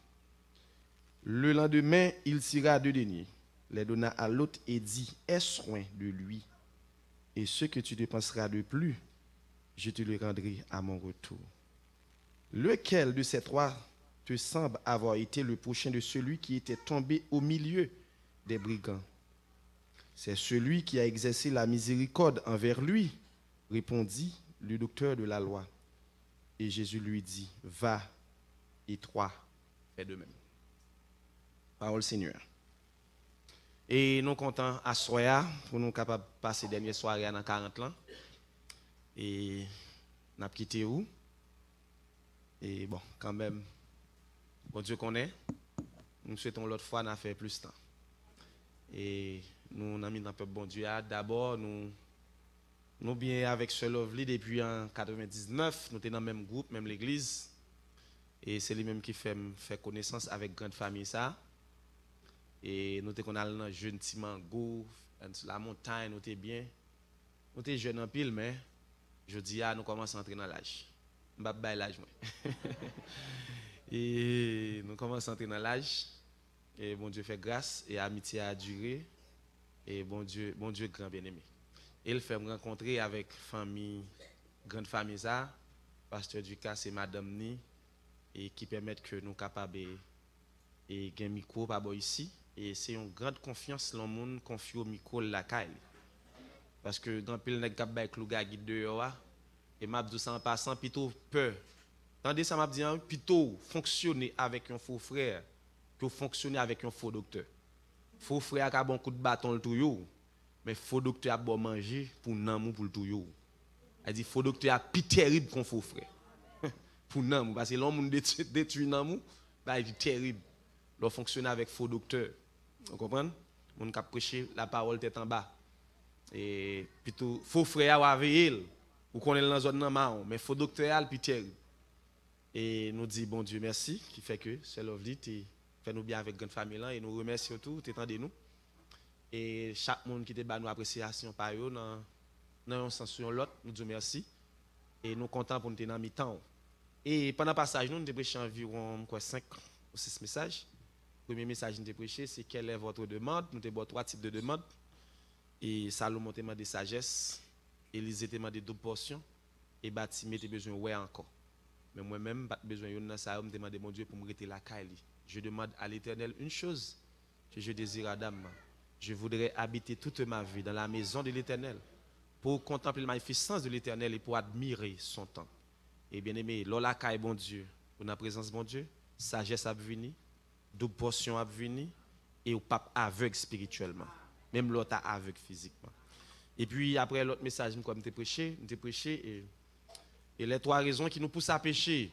Le lendemain, il tira 2 deniers, les donna à l'autre et dit, aie soin de lui, et ce que tu dépenseras de plus, je te le rendrai à mon retour. Lequel de ces 3 te semble avoir été le prochain de celui qui était tombé au milieu des brigands? C'est celui qui a exercé la miséricorde envers lui, répondit le docteur de la loi. Et Jésus lui dit, va, et toi, fais de même. Parole Seigneur. Et nous comptons à soya pour nous capables de passer dernière soirée dans 40 ans. Et nous avons quitté où? Et bon, quand même, bon Dieu connaît. Nous souhaitons l'autre fois, nous avons fait plus de temps. Et nous avons mis dans le peuple bon Dieu. D'abord, nous bien avec ce Lovely depuis en 99. Nous étions dans le même groupe, même l'église. Et c'est lui-même qui fait connaissance avec grande famille ça. Et nous étions allés dans jeune Timango, sur la montagne, nous étions bien. Nous étions jeunes en pile, mais je dis, nous commençons à entrer dans l'âge. Je ne vais pas l'âge. Et nous commençons à entrer dans l'âge. Et bon Dieu fait grâce et amitié a duré. Et bon Dieu grand bien-aimé. Et il fait me rencontrer avec famille, grande famille ça, pasteur Ducasse et madame Ni, et qui permettent que nous capables et gain micro pas ici. Et c'est une grande confiance dans le monde confie au micro la caille. Parce que grand pile nèg k'ap bay klouga guide dehors et m'a dit ça en passant plutôt peur. Tandis ça m'a dit plutôt fonctionner avec un faux frère que fonctionner avec un faux docteur. Faux frère a bon coup de bâton le tout yo, mais faux docteur a bon manger pour nan pour le tout yo. Elle dit faux docteur a plus terrible qu'on faux frère. Pour nan parce que l'homme détruit nan bah il est terrible. L'on fonctionne avec faux docteur. Vous comprenez? On cap prêcher la parole tête en bas. Et plutôt faux frère a veillé ou connaît dans zone nan marron mais faux docteur a plus terrible. Et nous dit bon Dieu merci qui fait que c'est Lovely fait nous bien avec grande famille là et nous remercions tout t'entendez nous. Et chaque monde qui te ba nous appréciation par eux dans un sens ou l'autre nous disons merci et nous content pour nous tenir en mi-temps. Et pendant passage nous avons prêché environ 5 ou 6 messages. Le premier message que nous avons prêché c'est quelle est votre demande. Nous avons 3 types de demandes. Et Salomon t'a demandé sagesse, Élisée t'a demandé 2 portions et Batimé t'a besoin ouais encore. Mais moi-même pas besoin de ça, me demander mon Dieu pour me rester la caille. Je demande à l'Éternel une chose que je désire Adam. Je voudrais habiter toute ma vie dans la maison de l'Éternel pour contempler la magnificence de l'Éternel et pour admirer son temps. Et bien aimé, la caille bon Dieu, pour la présence bon Dieu, sagesse a venir, 2 portions a venir et au pape aveugle spirituellement. Même l'autre aveugle physiquement. Et puis après l'autre message comme t'ai prêché et les 3 raisons qui nous poussent à pécher,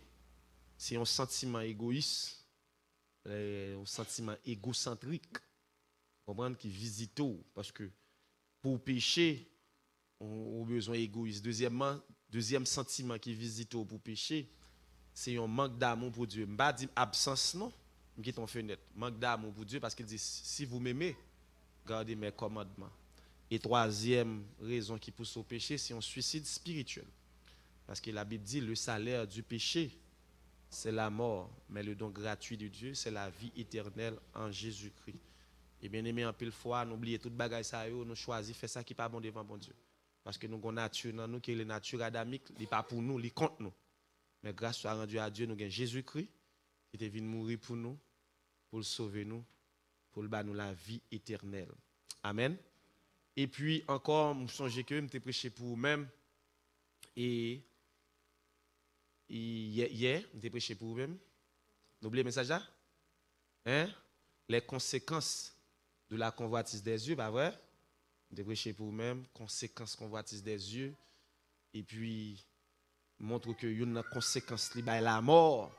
c'est un sentiment égoïste, un sentiment égocentrique, comprendre qui visite parce que pour pécher on a besoin égoïste. Deuxième sentiment qui visite pour pécher, c'est un manque d'amour pour Dieu. Pas dire absence non, qui ton fenêtre, manque d'amour pour Dieu parce qu'il dit si vous m'aimez gardez mes commandements. Et 3e raison qui pousse au péché, c'est un suicide spirituel. Parce que la Bible dit le salaire du péché, c'est la mort, mais le don gratuit de Dieu, c'est la vie éternelle en Jésus-Christ. Et bien aimé, en pile fois, n'oubliez toute bagaille ça, nous choisissons faire ça qui n'est pas bon devant bon Dieu. Parce que nous avons une nature dans nous qui est la nature adamique, ce n'est pas pour nous, ce contre nous. Mais grâce soit rendue à Dieu, nous avons Jésus-Christ qui est venu mourir pour nous, pour le sauver nous, pour le nous la vie éternelle. Amen. Et puis encore, je songe que je t'ai prêché pour vous-même. Et hier, je t'ai prêché pour vous-même. N'oubliez le message là? Hein? Les conséquences de la convoitise des yeux, pas vrai? Je t'ai prêché pour vous-même, conséquences convoitise des yeux. Et puis, montre que il y a une conséquence qui est la mort.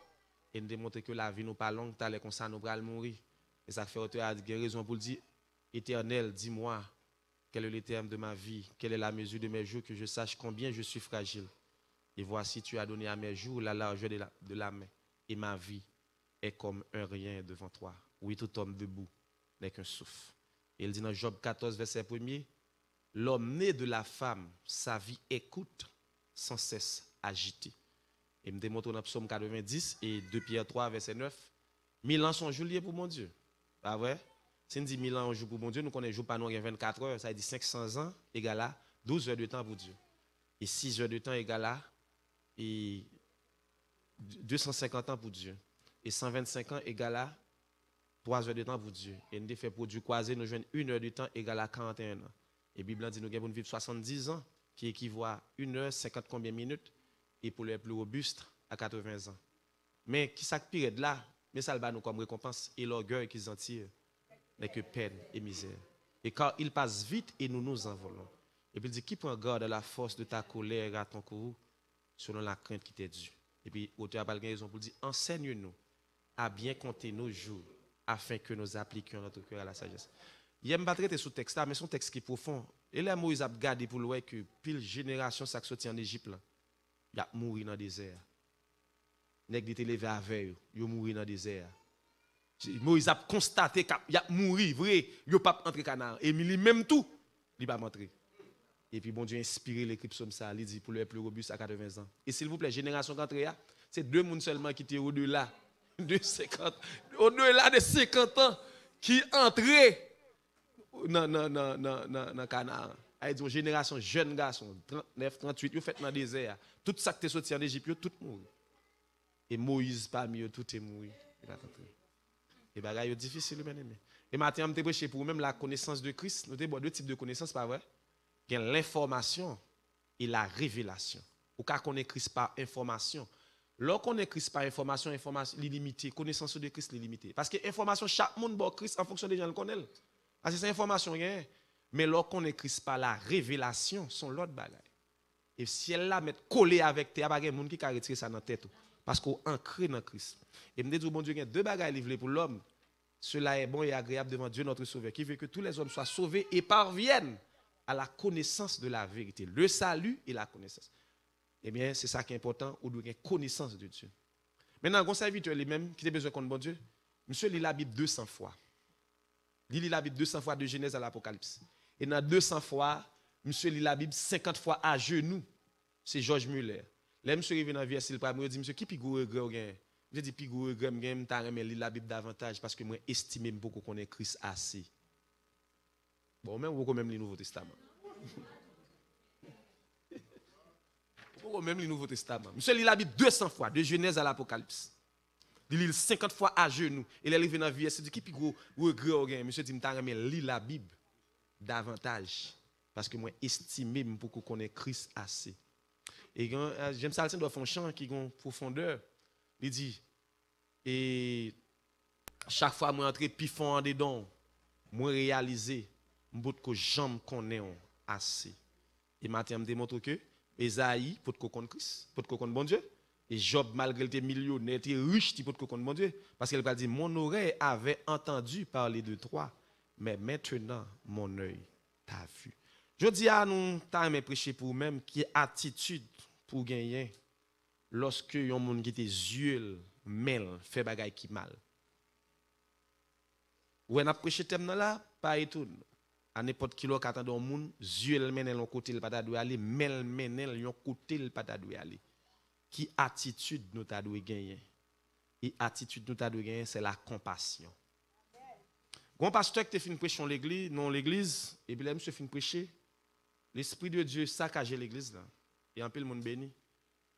Et nous démontrer que la vie nous pas longue, t'as les comme ça nous allons mourir. Et ça fait autre raison pour dire Éternel, dis-moi quel est le terme de ma vie, quelle est la mesure de mes jours, que je sache combien je suis fragile. Et voici, tu as donné à mes jours la largeur de la main. Et ma vie est comme un rien devant toi. Oui, tout homme debout n'est qu'un souffle. Et il dit dans Job 14, verset 1er, l'homme né de la femme, sa vie écoute sans cesse agitée. Et me démontre dans Psaume 90 et 2 Pierre 3, verset 9, 1000 ans sont jours pour mon Dieu. Pas vrai? Si on dit 1000 ans jour pour mon Dieu, nous connaissons jour pas nous 24 heures, ça veut dire 500 ans égale à 12 heures de temps pour Dieu. Et 6 heures de temps égale à et 250 ans pour Dieu. Et 125 ans égale à 3 heures de temps pour Dieu. Et nous fait produit croisé, nous jouons 1 heure de temps égale à 41 ans. Et la Bible dit nous avons vivre 70 ans, qui équivaut à 1 heure 50 combien minutes, et pour les plus robustes, à 80 ans. Mais qui s'est pire de là, mais ça va nous comme récompense, et l'orgueil qu'ils en tirent n'est que peine et misère. Et quand il passe vite, et nous nous envolons. Et puis il dit, qui prend garde à la force de ta colère et à ton courroux, selon la crainte qui t'est due. Et puis, l'auteur a pas raison pour dire, enseigne-nous à bien compter nos jours, afin que nous appliquions notre cœur à la sagesse. Il n'aime pas traiter ce texte-là, mais son texte qui est profond. Et là, Moïse a gardé pour le que pile génération, ça qui sorti en Égypte, il a mouru dans le désert. Nèg qui était levé à veille, il a mouru dans le désert. Moïse a constaté qu'il a mouru, vrai, il n'a pas entré canard. Et même tout, il n'a pas entré. Et puis, bon Dieu a inspiré l'équipe comme ça, il dit pour le plus robuste à 80 ans. Et s'il vous plaît, génération qui c'est 2 personnes seulement qui étaient au-delà de 50, au-delà de 50 ans, qui entraient dans Canaan. Il une génération jeune garçon, 39, 38, ils ont fait dans le désert. Tout ça qui est sorti en Égypte, tout mouru. Et Moïse, parmi eux, tout est mort. Et bagaille difficile, bien aimé. Et maintenant, je vais prêcher pour même la connaissance de Christ. Nous avons 2 types de connaissances, pas vrai? Il y a l'information et la révélation. Ou quand on est Christ par information. Lorsqu'on est Christ par information, information limitée, connaissance de Christ limitée. Parce que information, chaque monde bon Christ en fonction des gens le connaissent. Parce que c'est information, mais lorsqu'on est Christ par la révélation, son l'autre bagaille. Et si elle la met collée avec tes bagages, monde qui a retiré ça dans la tête. Parce qu'on est ancré dans Christ. Et me dit, bon Dieu, il y a 2 bagages livrés pour l'homme. Cela est bon et agréable devant Dieu notre Sauveur, qui veut que tous les hommes soient sauvés et parviennent à la connaissance de la vérité. Le salut et la connaissance. Eh bien, c'est ça qui est important, ou de connaissance de Dieu. Maintenant, un serviteur lui-même qui a besoin de connaître bon Dieu, monsieur lit la Bible 200 fois. Il lit la Bible 200 fois de Genèse à l'Apocalypse. Et dans 200 fois, monsieur lit la Bible 50 fois à genoux. C'est George Muller. Là, monsieur arrive dans le verset, il dit, monsieur, qui pigou regret? Je dis, pigou regret, je lis la Bible davantage parce que moi, estime beaucoup qu'on est Christ assez. Bon, même vous même le Nouveau Testament. Vous même le Nouveau Testament. Monsieur lit la Bible 200 fois, de Genèse à l'Apocalypse. Il lit 50 fois à genoux. Il arrive dans la vie, il dit, qui pigou regret? Monsieur dit, je lis la Bible davantage parce que moi, estime beaucoup qu'on est Christ assez. Et James Alton doit faire un chant qui a une profondeur. Il dit, et chaque fois que je entre plus fond dedans, je réalise que j'aime qu'on est assez. Et maintenant, je me démontre que Esaïe, pour que connaisse Christ, pour que connaisse bon Dieu, et Job, malgré qu'il était millionnaire, était riche, pour que connaisse bon Dieu, parce qu'il a dit, mon oreille avait entendu parler de toi, mais maintenant, mon œil t'a vu. Je dis à nous, t'as prêcher pour même qui est attitude pour gagner lorsque y a un monde qui était yeux mêle fait bagay qui mal. Ou on a prêché thème là, pas étonne. À n'importe qui l'autre attend un monde, yeux mêle l'on côté le pas doit aller, mêle mêle l'on côté le pas doit aller. Qui attitude nous t'a doit gagner? Et attitude nous t'a doit gagner, c'est la compassion. Grand pasteur qui te fin prêcher l'église, non l'église, et puis là monsieur fin prêcher, l'esprit de Dieu saccage l'église là. Et un peu le monde béni.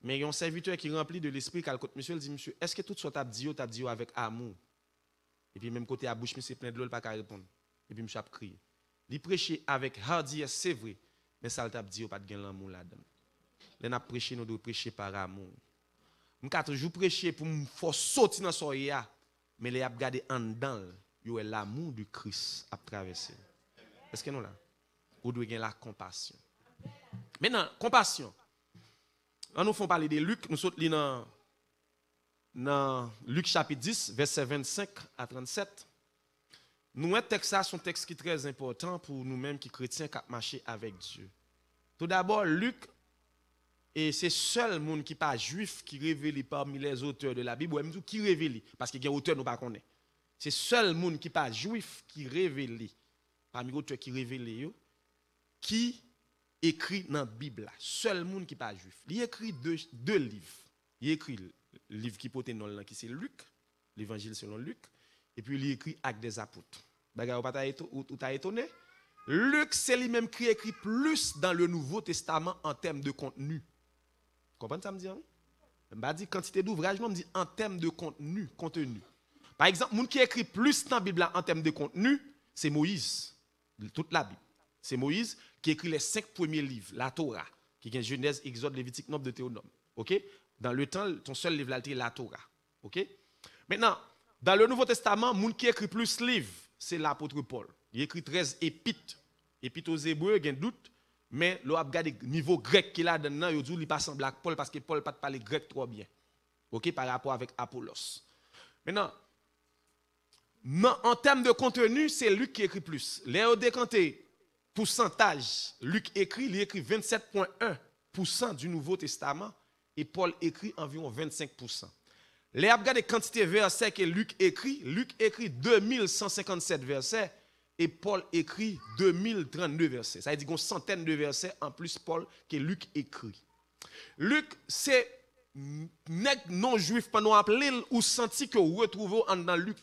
Mais il y a un serviteur qui rempli de l'esprit quand monsieur il dit monsieur, est-ce que tout ça t'a dit avec amour? Et puis même côté à bouche monsieur plein de l'eau pas qu'à répondre. Et puis monsieur a crié. Il prêcher avec hardiesse, c'est vrai, mais ça t'a dit pas de gain l'amour là-dedans. Là n'a prêcher nous doit prêcher par amour. M'ka toujours prêcher pour me faire sortir dans soya, mais les a garder en dedans, yo est l'amour du Christ à traverser. Est-ce que nous là? Ou doit gagner la compassion. Maintenant, compassion. On nous font parler de Luc, nous sommes dans Luc chapitre 10, verset 25 à 37. Nous un texte ça, c'est un texte qui est très important pour nous-mêmes qui chrétiens qui marchent avec Dieu. Tout d'abord, Luc et c'est seul monde qui pas juif qui révèle parmi les auteurs de la Bible, ou même qui révèle, parce qu'il y a auteur nous pas connaît. C'est seul monde qui pas juif qui révèle, parmi les auteurs qui révèle, qui écrit dans la Bible. Seul monde qui pas juif. Il écrit deux livres. Il écrit le livre qui porte nom qui c'est Luc, l'évangile selon Luc, et puis il écrit Actes des apôtres. Bagarre ou t'as étonné? Luc, c'est lui-même qui écrit plus dans le Nouveau Testament en termes de contenu. Vous comprenez ça me dit? Je ne dis pas quantité d'ouvrage, je me dis en termes de contenu. Par exemple, le monde qui écrit plus dans la Bible en termes de contenu, c'est Moïse. Toute la Bible. C'est Moïse qui écrit les 5 premiers livres, la Torah, qui est Genèse, Exode, Lévitique, Nombre, Deutéronome. OK? Dans le temps, ton seul livre là, c'est la Torah. OK? Maintenant, dans le Nouveau Testament, le monde qui écrit plus de livres, c'est l'apôtre Paul. Il écrit 13 épîtres. Épîtres aux Hébreux, il y a un doute, mais l'on a regardé le niveau grec qu'il a dedans, il dit qu'il pas semble à Paul parce que Paul ne parle pas grec trop bien. OK? Par rapport avec Apollos. Maintenant, en termes de contenu, c'est Luc qui écrit plus. Léo décanté, pourcentage, Luc écrit, il écrit 27,1% du Nouveau Testament et Paul écrit environ 25%. Les regardez quantité de versets que Luc écrit 2157 versets et Paul écrit 2032 versets. Ça veut dire qu'il y a une centaine de versets en plus Paul que Luc écrit. Luc, c'est non-juif pendant appelé ou senti que vous retrouvez dans Luc.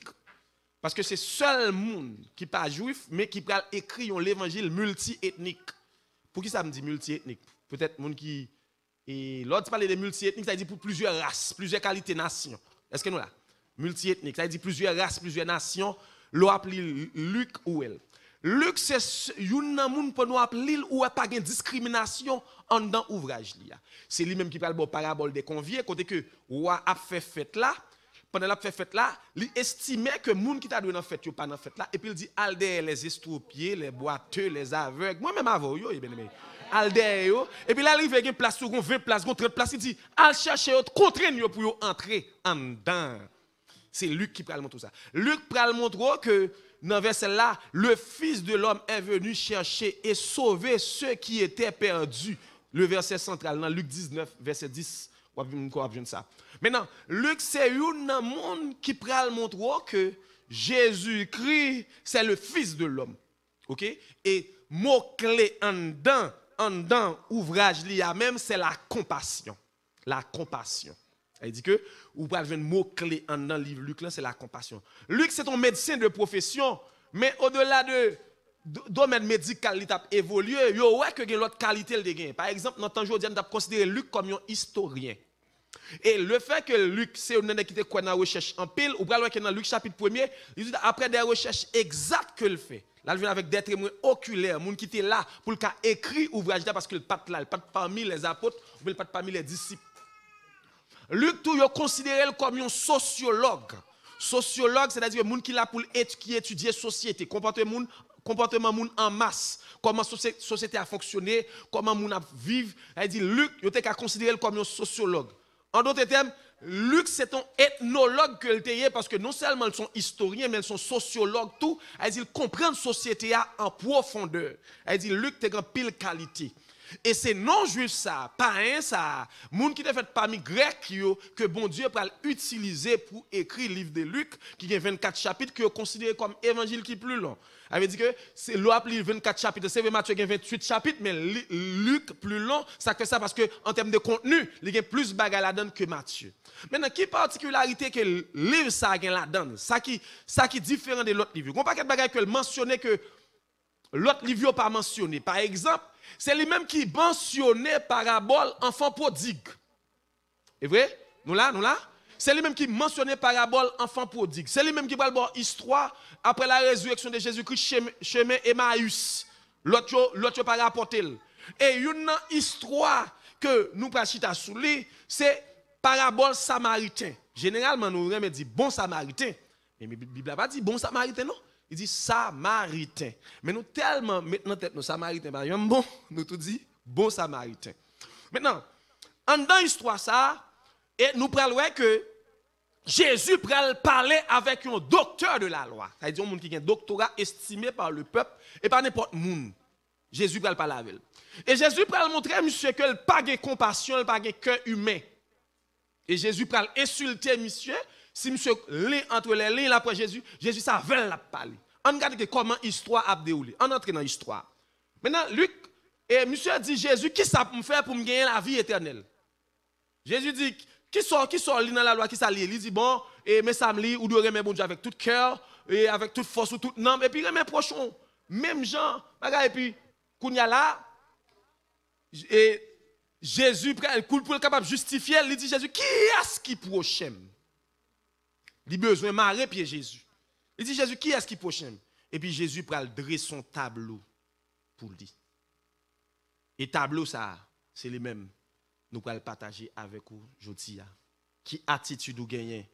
Parce que c'est seul monde qui n'est pas juif, mais qui a écrit l'évangile multi-ethnique. Pour qui ça me dit multi-ethnique? Peut-être monde qui... Et l'autre parle de multi-ethnique, ça dit pour plusieurs races, plusieurs qualités nations. Est-ce que nous là? Multi-ethnique, ça dit plusieurs races, plusieurs nations. L'on appelle Luc ou elle. Luc, c'est un monde pour nous appeler ou pas de discrimination en dans ouvrage. C'est lui-même qui parle de parabole des conviés, côté que roi a fait fête là. Pendant la fête là, il estimait que les gens qui t'a donné en fête, yo pas dans fête là, et puis il dit alder les estropiés, les boiteux, les aveugles, moi-même avant yo, bien aimé. Alder yo, et puis là il arrive une place sur 20 places, 30 places, il dit al chercher autre contraindre pour yo entrer en dedans. C'est Luc qui parle tout ça. Luc parle montre que dans verset là, le fils de l'homme est venu chercher et sauver ceux qui étaient perdus. Le verset central dans Luc 19 verset 10, on va voir ça. Maintenant, Luc, c'est un monde qui pral montrer que Jésus-Christ, c'est le Fils de l'homme. OK? Et mot-clé en dedans, ouvrage lié même, c'est la compassion. La compassion. Il dit que, ou pral un mot-clé en dedans, livre Luc, là, c'est la compassion. Luc, c'est un médecin de profession, mais au-delà de domaine médical, il a évolué, il y a que l'autre qualité le gain. Par exemple, dans le temps aujourd'hui, on a considéré Luc comme un historien. Et le fait que Luc, c'est un qui était quoi dans la recherche en pile, ou bien dans Luc chapitre 1er, il dit après des recherches exactes que le fait. Là, il vient avec des témoins oculaires, gens qui étaient là pour le cas écrit ouvrage là parce que le pas là, le pas parmi les apôtres, ou bien le pas parmi les disciples. Luc tout il considéré comme un sociologue. Sociologue, c'est-à-dire un monde qui là pour étudier société, comportement moun en masse, comment société a fonctionné, comment moun a vivre. Il dit Luc, il était considéré comme un sociologue. En d'autres termes, Luc, c'est un ethnologue que le est parce que non seulement ils sont historiens, mais ils sont sociologues, tout. Ils comprennent la société en profondeur. Il dit Luc, tu as pile qualité. Et c'est non-juif ça, païen ça, moun qui te fait parmi grec que bon Dieu va utiliser pour écrire le livre de Luc, qui a 24 chapitres, qui est considéré comme évangile qui est plus long. Ça veut dire que c'est l'appli 24 chapitres, c'est Matthieu qui a 28 chapitres, mais Luc plus long, ça fait ça parce que en termes de contenu, il y a plus de bagages là-dedans que Matthieu. Maintenant, quelle particularité que le livre ça a là-dedans, ça qui est différent de l'autre livre. On pas quelque bagage que mentionner que l'autre livre n'a pas mentionné. Par exemple, c'est lui-même qui mentionnait parabole enfant prodigue. C'est vrai? Nous là? C'est lui-même qui mentionnait parabole enfant prodigue. C'est lui-même qui parle de histoire après la résurrection de Jésus-Christ, chemin Emmaüs. L'autre pas rapporté. Et une histoire que nous pratiquons sous lui, c'est parabole samaritain. Généralement, nous aimons dire bon samaritain. Mais la Bible n'a pas dit bon samaritain, non? Il dit samaritain. Mais nous tellement mettons tête nos samaritains, bon, nous tout dit bon samaritain. Maintenant, en dans l'histoire ça, et nous prenons que Jésus parler avec un docteur de la loi. C'est-à-dire un monde qui a un doctorat estimé par le peuple et par n'importe qui. Jésus parler avec elle. Et Jésus pral montrer monsieur que il pas de compassion, il pas de cœur humain. Et Jésus pral insulter monsieur, si monsieur lit entre les lignes après Jésus ça veut la parler. On regarde comment l'histoire a déroulé. On entre dans l'histoire. Maintenant Luc et monsieur dit Jésus qui ça pour me faire pour me gagner la vie éternelle. Jésus dit qui sort dans la loi qui ça lit. Il dit bon et mais ça me lit ou doit aimer bon Dieu avec tout cœur et avec toute force ou toute âme et puis aimer prochain même gens et puis kounya là et Jésus pour être capable de justifier, il dit Jésus qui est-ce qui prochain? Il a besoin de marrer puis Jésus. Il dit Jésus qui est-ce qui prochain? Et puis Jésus prend le dresser son tableau pour lui. Et tableau ça c'est les mêmes nous allons partager avec vous aujourd'hui. Qui attitude ou gagner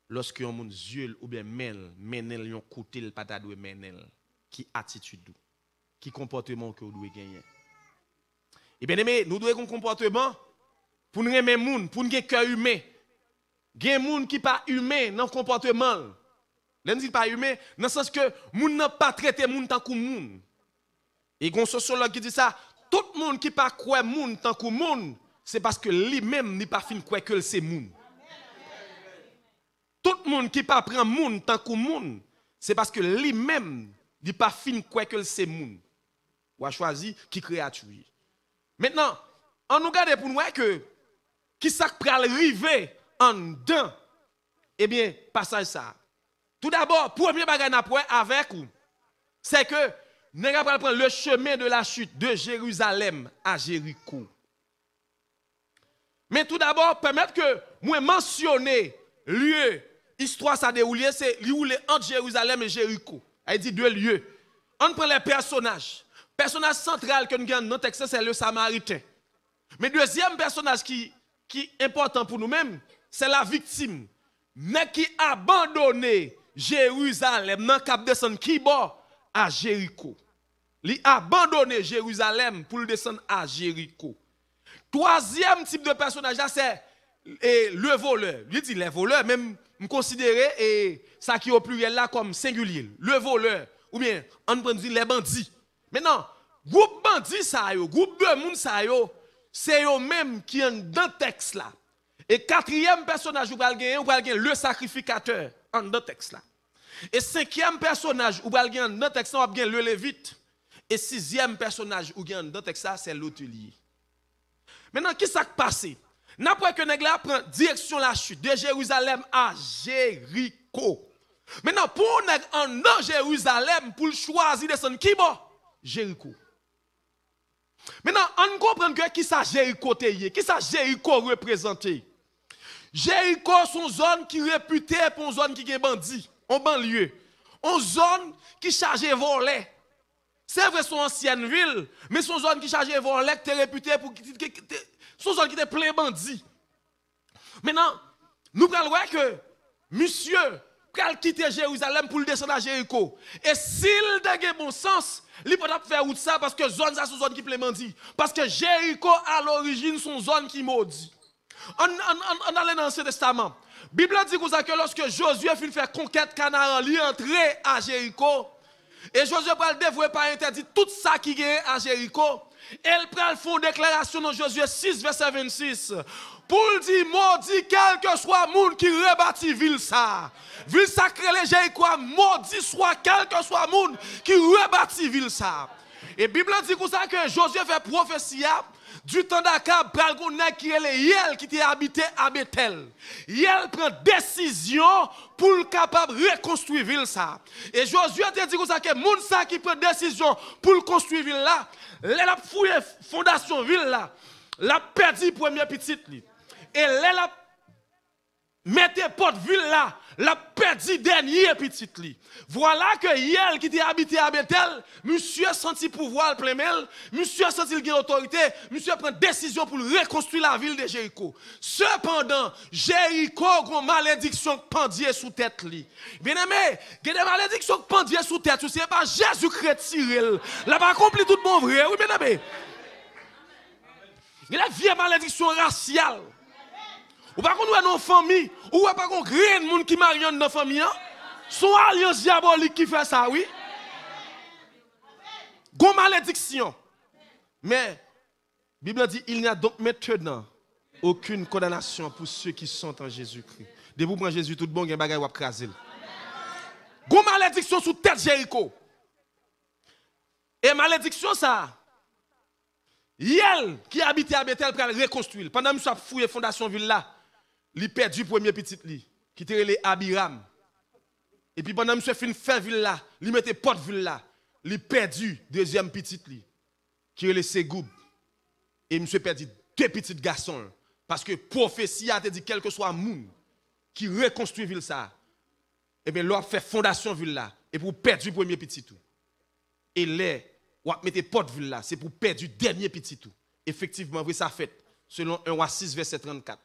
lorsque on moun yeux ou bien menel yon côté le pas doit menel. Qui attitude qui comportement que vous doit gagner. Et bien aimé, nous devons un comportement pour nous aimer moun, pour nous avoir un cœur humain. Il y a des gens qui ne sont pas humains dans le comportement. L'un dit pas humain, dans le sens que moun n'a pas traité moun tant que moun. Et il y a un sociologue qui dit ça, tout le monde qui ne pas croire moun tant que moun, c'est parce que lui-même n'est pas fin croire que c'est moun. Tout le monde qui ne pas prend moun tant que moun, c'est parce que lui-même n'est pas fin croire que c'est moun. Ou a choisi qui créature. Maintenant, on nous regarde pour nous que qui ça peut arriver en dedans. Eh bien, passage ça. Tout d'abord, premier bagage avec vous, c'est que nous allons prendre le chemin de la chute de Jérusalem à Jéricho. Mais tout d'abord, permettre que moi mentionner lieu, histoire ça déroulé, c'est lieu entre Jérusalem et Jéricho. Il dit deux lieux. On prend les personnages. Personnage central que nous avons dans le texte, c'est le Samaritain. Mais deuxième personnage qui est important pour nous-mêmes, c'est la victime. Mais qui a abandonné Jérusalem, dans cap descendre qui bord à Jéricho. Il a abandonné Jérusalem pour le descendre à Jéricho. Troisième type de personnage là, c'est le voleur. Il dit les voleurs, même me considérer ça qui est au pluriel là comme singulier. Le voleur, ou bien on peut dire les bandits. Maintenant, groupe bandit ça yo, groupe de moun ça yo, c'est eux même qui sont dans le texte là. Et quatrième personnage ou gagner le sacrificateur en dans le texte là. Et cinquième personnage ou gagner dans le texte là, on va le lévite. Et sixième personnage ou gagner dans le texte là, c'est l'hôtelier. Maintenant, qui s'est passé? N'après que nèg la prend direction la chute de Jérusalem à Jéricho. Maintenant, pour nèg en dans Jérusalem pour choisir descendre qui bon? Jéricho. Maintenant, on comprend que qui ça Jéricho est, qui ça Jéricho représente. Jéricho sont zone qui réputée pour une zone qui est bandit, en banlieue. Une zone qui charge voler. C'est vrai son ancienne ville, mais son zone qui charge voler qui est réputée pour son zone qui est plein bandit. Maintenant, nous allons voir que monsieur pral quitter Jérusalem pour le descendre à Jéricho. Et s'il a bon sens, il peut faire route ça parce que zone ça sont zone qui plein bandit. Parce que Jéricho à l'origine sont zone qui maudit. On allait dans l'Ancien Testament. La Bible dit que lorsque Josué fit faire conquête Canaan, il est entré à Jéricho. Et Josué pral dévouer par interdit tout ça qui est à Jéricho. Elle pral font déclaration dans Josué 6 verset 26. Pour dire maudit quel que soit monde qui rebâtit ville ça. Ville sacrée les Jéricho maudit soit quel que soit monde qui rebâtit ville ça. Et Bible dit que Josué fait prophétie du temps d'Akab pral gonnek qui est Yel qui était habité à Bethel. Yel prend décision pour capable reconstruire ville ça. Et Josué te dit que moun ça qui prend décision pour construire ville là, la fouille fondation ville là, la perdu premier petit li. Et la mettez porte ville là, la perdu dernier petit li. Voilà que Yel qui était habité à Bethel, monsieur senti pouvoir plein mel, monsieur senti qu'il a autorité, monsieur prend décision pour reconstruire la ville de Jéricho. Cependant, Jéricho a une malédiction pendue sous tête li. Bien aimé, il y a des malédictions pendue sous tête, c'est pas Jésus-Christ tiré. Là pas accompli tout bon vrai, oui bien aimé. Il y a des vieilles malédictions raciales. Ou pas qu'on dans famille, ou pas qu'on crée un monde qui marie dans la famille, son alliance diabolique qui fait ça, oui. Gon malédiction. Mais Bible dit, il n'y a donc maintenant aucune condamnation pour ceux qui sont en Jésus-Christ. Dès que vous prenez Jésus, tout bon, il y a un bagage qui va craser. Gon malédiction sous tête Jéricho. Et malédiction ça. Yel qui habitait à Bethel pour reconstruire. Pendant que je suis fouillé fondation ville là, il perdu premier petit li qui était les Abiram. Et puis pendant que je suis fait ville là, il mettait porte ville là, il perdu deuxième petit li qui est le Ségoub. Et je suis perdu deux petits garçons parce que prophétie a dit quel que soit moun qui reconstruit ville ça. Et bien l'on fait fondation ville là et pour perdre premier petit tout. Et les ou mettez porte ville là, c'est pour perdre du dernier petit tout. Effectivement, oui, ça fait selon 1 roi 6 verset 34.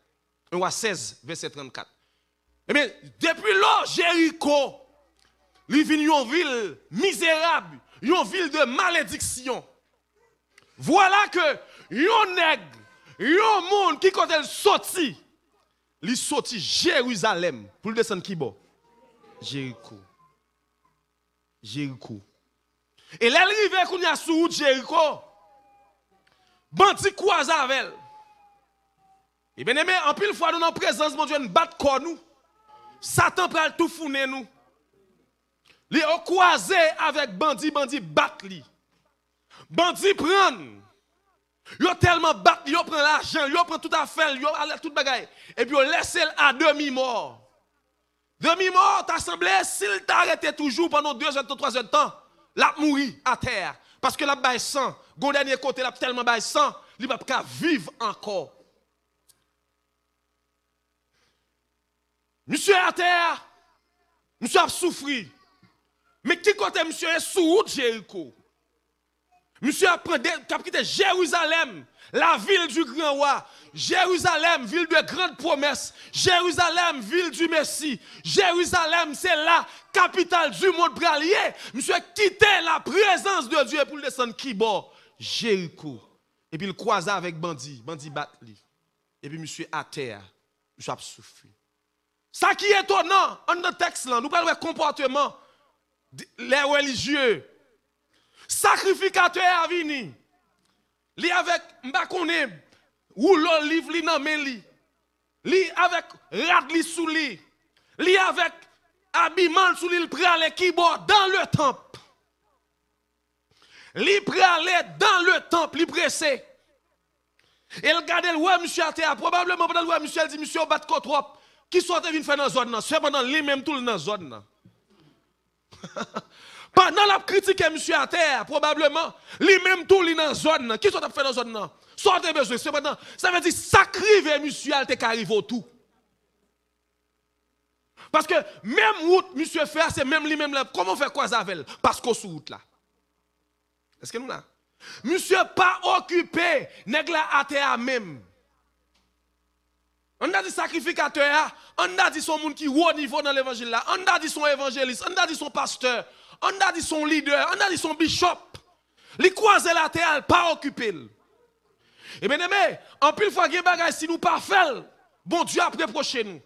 1 roi 16 verset 34. Eh bien, depuis là, Jéricho, il vient une ville misérable, une ville de malédiction. Voilà que yon nègre, yon monde qui quand elle sorti, il sorti Jérusalem pour le descendre qui bon? Jéricho. Jéricho. Et l'arrivée qu'on y a sous Jéricho, bandi croise avec. Et bien aimé, en pile fois nous en présence mon Dieu nous bat corps nous. Satan pral tout founer nous. Li ont croisé avec bandi bat li. Bandi prend. Yo tellement bat, yo prend l'argent, yo prend tout affaire, yo tout bagaille et puis yo laisse à demi mort. Demi mort, t'as semblé s'il t'arrêtait toujours pendant 2 heures, 3 heures de temps. La mourir à terre. Parce que la baille sang, gon dernier côté, la tellement baille sang, il va pas vivre encore. Monsieur à terre, monsieur a souffert. Mais qui côté monsieur est sous route Jéricho? Monsieur a quitté Jérusalem, la ville du grand roi. Jérusalem, ville de grande promesse. Jérusalem, ville du Messie. Jérusalem, c'est la capitale du monde bralier. Monsieur a quitté la présence de Dieu pour descendre qui bord? Jéricho. Et puis il croise avec bandit bat li. Et puis monsieur à terre, monsieur a souffert. Ça qui est étonnant, en notre texte là, nous parlons de comportement les religieux. Sacrificateur a venu. Li avec m'bakone rouleau livre li nan men li. Li avec rad li sous li. Li avec habillement sous li il prale qui bord dans le temple. Li prale dans le temple, li pressé. Et le garde ouais monsieur à terre, probablement pendant le monsieur dit monsieur bat trop. Qui soit venu faire dans la zone là, cependant lui même tout dans la zone là. Pendant la critique monsieur à terre, probablement, lui-même tout dans la zone. Qui sont fait dans la zone? Sortez besoin. Cependant, ça veut dire sacrifier monsieur à te arrive au tout. Parce que même route, monsieur fait, c'est même lui-même là. Comment faire quoi avec elle? Parce qu'on sous route là. Est-ce que nous là? Monsieur pas occupé, nèg la à terre même. On a dit sacrificateur, on a dit son monde qui est haut niveau dans l'évangile là, on a dit son évangéliste, on a dit son pasteur. On a dit son leader, on a dit son bishop. Les croiser la terre, pas occupé. Et bien aimé, en plus fois gen bagay si nous pas fait, bon Dieu a reproché nous.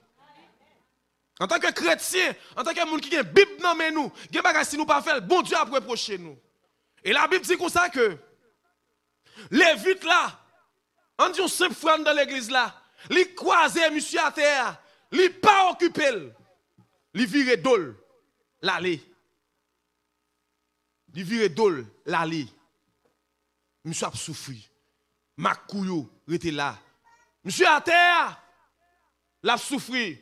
En tant que chrétien, en tant que monde qui a Bible dans nous, gen bagay si nous pas fait, bon Dieu a reproché nous. Et la Bible dit comme ça que les vites là, on dit un simple frère dans l'église là, les croiser monsieur à terre, les pas occupé, les virer dol, l'aller. Il vire dol, l'allée. Monsieur a souffert. Makouyo était là. Monsieur à terre, l'a souffert.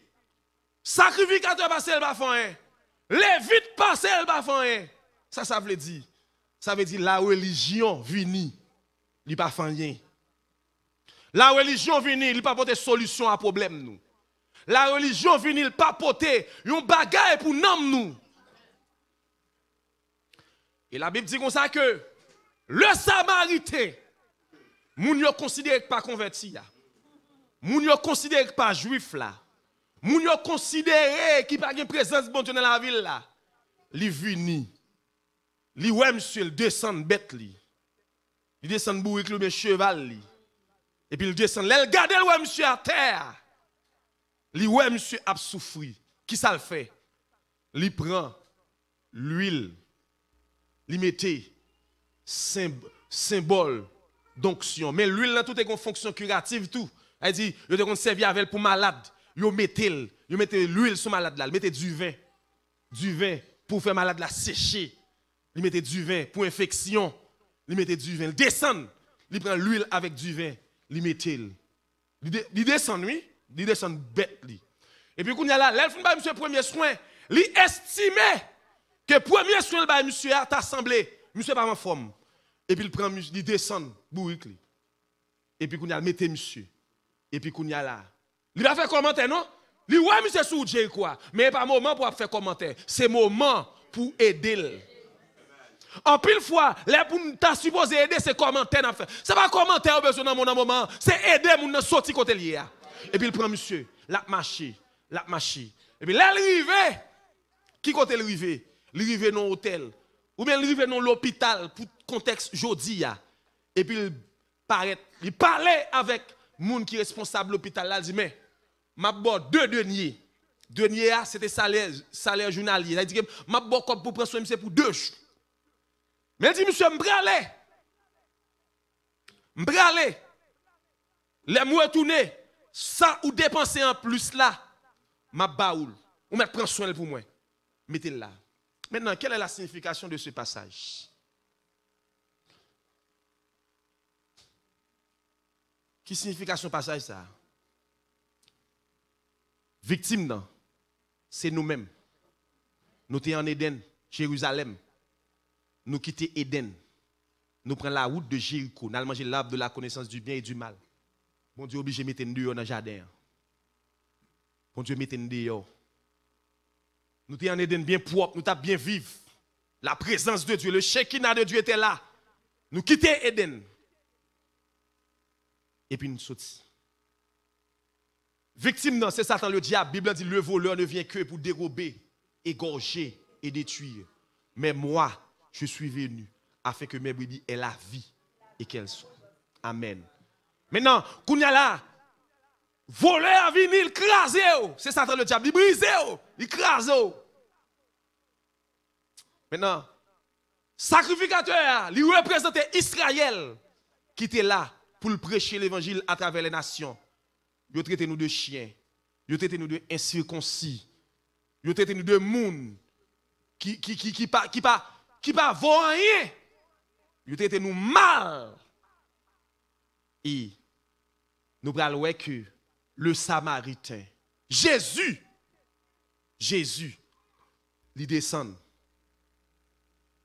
Sacrificateur passé le bafan. Lévite passé le bafan. Ça veut dire. Ça veut dire la religion vini. Il pas fait rien. La religion vini, il pas porter solution à problème nous. La religion vini, il pas porter un bagage pour nous. Et la Bible dit comme ça que le Samaritain, moun yo considéré pas converti ya. Moun yo considéré pas juif là. Moun yo considéré qui pas gen présence bon Dieu dans la ville là. Li vini. Li ouais monsieur il descend bête li. Il descend bourrique le cheval li. Et puis il descend, il regarde le ouais monsieur à terre. Li ouais monsieur a souffri. Qui ça le fait? Li prend l'huile. Li mette symbole d'onction. Mais l'huile là tout est une fonction curative tout. Elle dit, yo te kon servi avec pour malade. Yo mettez l'huile sur malade là, mettez du vin pour faire malade là sécher. Il mettait du vin pour infection. Il mettait du vin. Il descend. Il prend l'huile avec du vin. Il mettait. Il descend, oui. Il descend bête. Et puis, quand il y a là, l'elfe n'a pas monsieur premier soin. Il estimait que premier soin, il monsieur a assemblé. Monsieur pas en forme. Et puis, il prend, il descend, bourrique. Et puis, quand il y a mettez monsieur. Et puis, quand il y a là. Il va faire commentaire, non? Il dit, ouais, monsieur Soudjé, quoi. Mais pas moment pour faire commentaire. C'est moment pour aider. En pile fois, les pour t'as supposé aider, c'est commentaire à faire. C'est pas commentaire besoin dans mon moment, c'est aider mon sortir côté lié. Et puis il prend monsieur, la marché. Et puis là il arrive, qui côté il arrive dans hôtel ou bien il arrive dans l'hôpital pour contexte jodi a. Et puis il parlait avec moun qui responsable de l'hôpital là, il dit mais m'a bon 2 deniers. Denier c'était salaire journalier. Il dit m'a bon comme pour prendre soin c'est pour 2 jours. Mais il dit, monsieur, m'bralé. Les mots retourner, ça ou dépenser en plus là, ma baoul. Ou mettre prendre soin pour moi. Mettez-le là. Maintenant, quelle est la signification de ce passage? Quelle signification passage ça? Victime, non? C'est nous-mêmes. Nous sommes en Éden, Jérusalem. Nous quittons Éden. Nous prenons la route de Jéricho. Nous allons manger l'arbre de la connaissance du bien et du mal. Bon Dieu obligé de mettre nous dehors dans le jardin. Bon Dieu mettre nous dehors. Nous sommes en Éden bien propre, nous sommes bien vivre. La présence de Dieu, le Shekinah de Dieu était là. Nous quittons Éden. Et puis nous sortons. Victime, c'est Satan le diable. La Bible dit le voleur ne vient que pour dérober, égorger et détruire. Mais moi, je suis venu afin que mes brebis aient la vie et qu'elles soient. Amen. Maintenant, quand il y a là, voleur a venu, il crase. C'est Satan le diable, il brise, il crase. Maintenant, sacrificateur, il représentait Israël qui était là pour prêcher l'évangile à travers les nations. Il traitait nous de chiens, il traitait nous de incirconcis, il traitait nous de moun qui pas vaut rien. Il traitait nous mal. Et nous allons voir que le Samaritain, Jésus, il descend.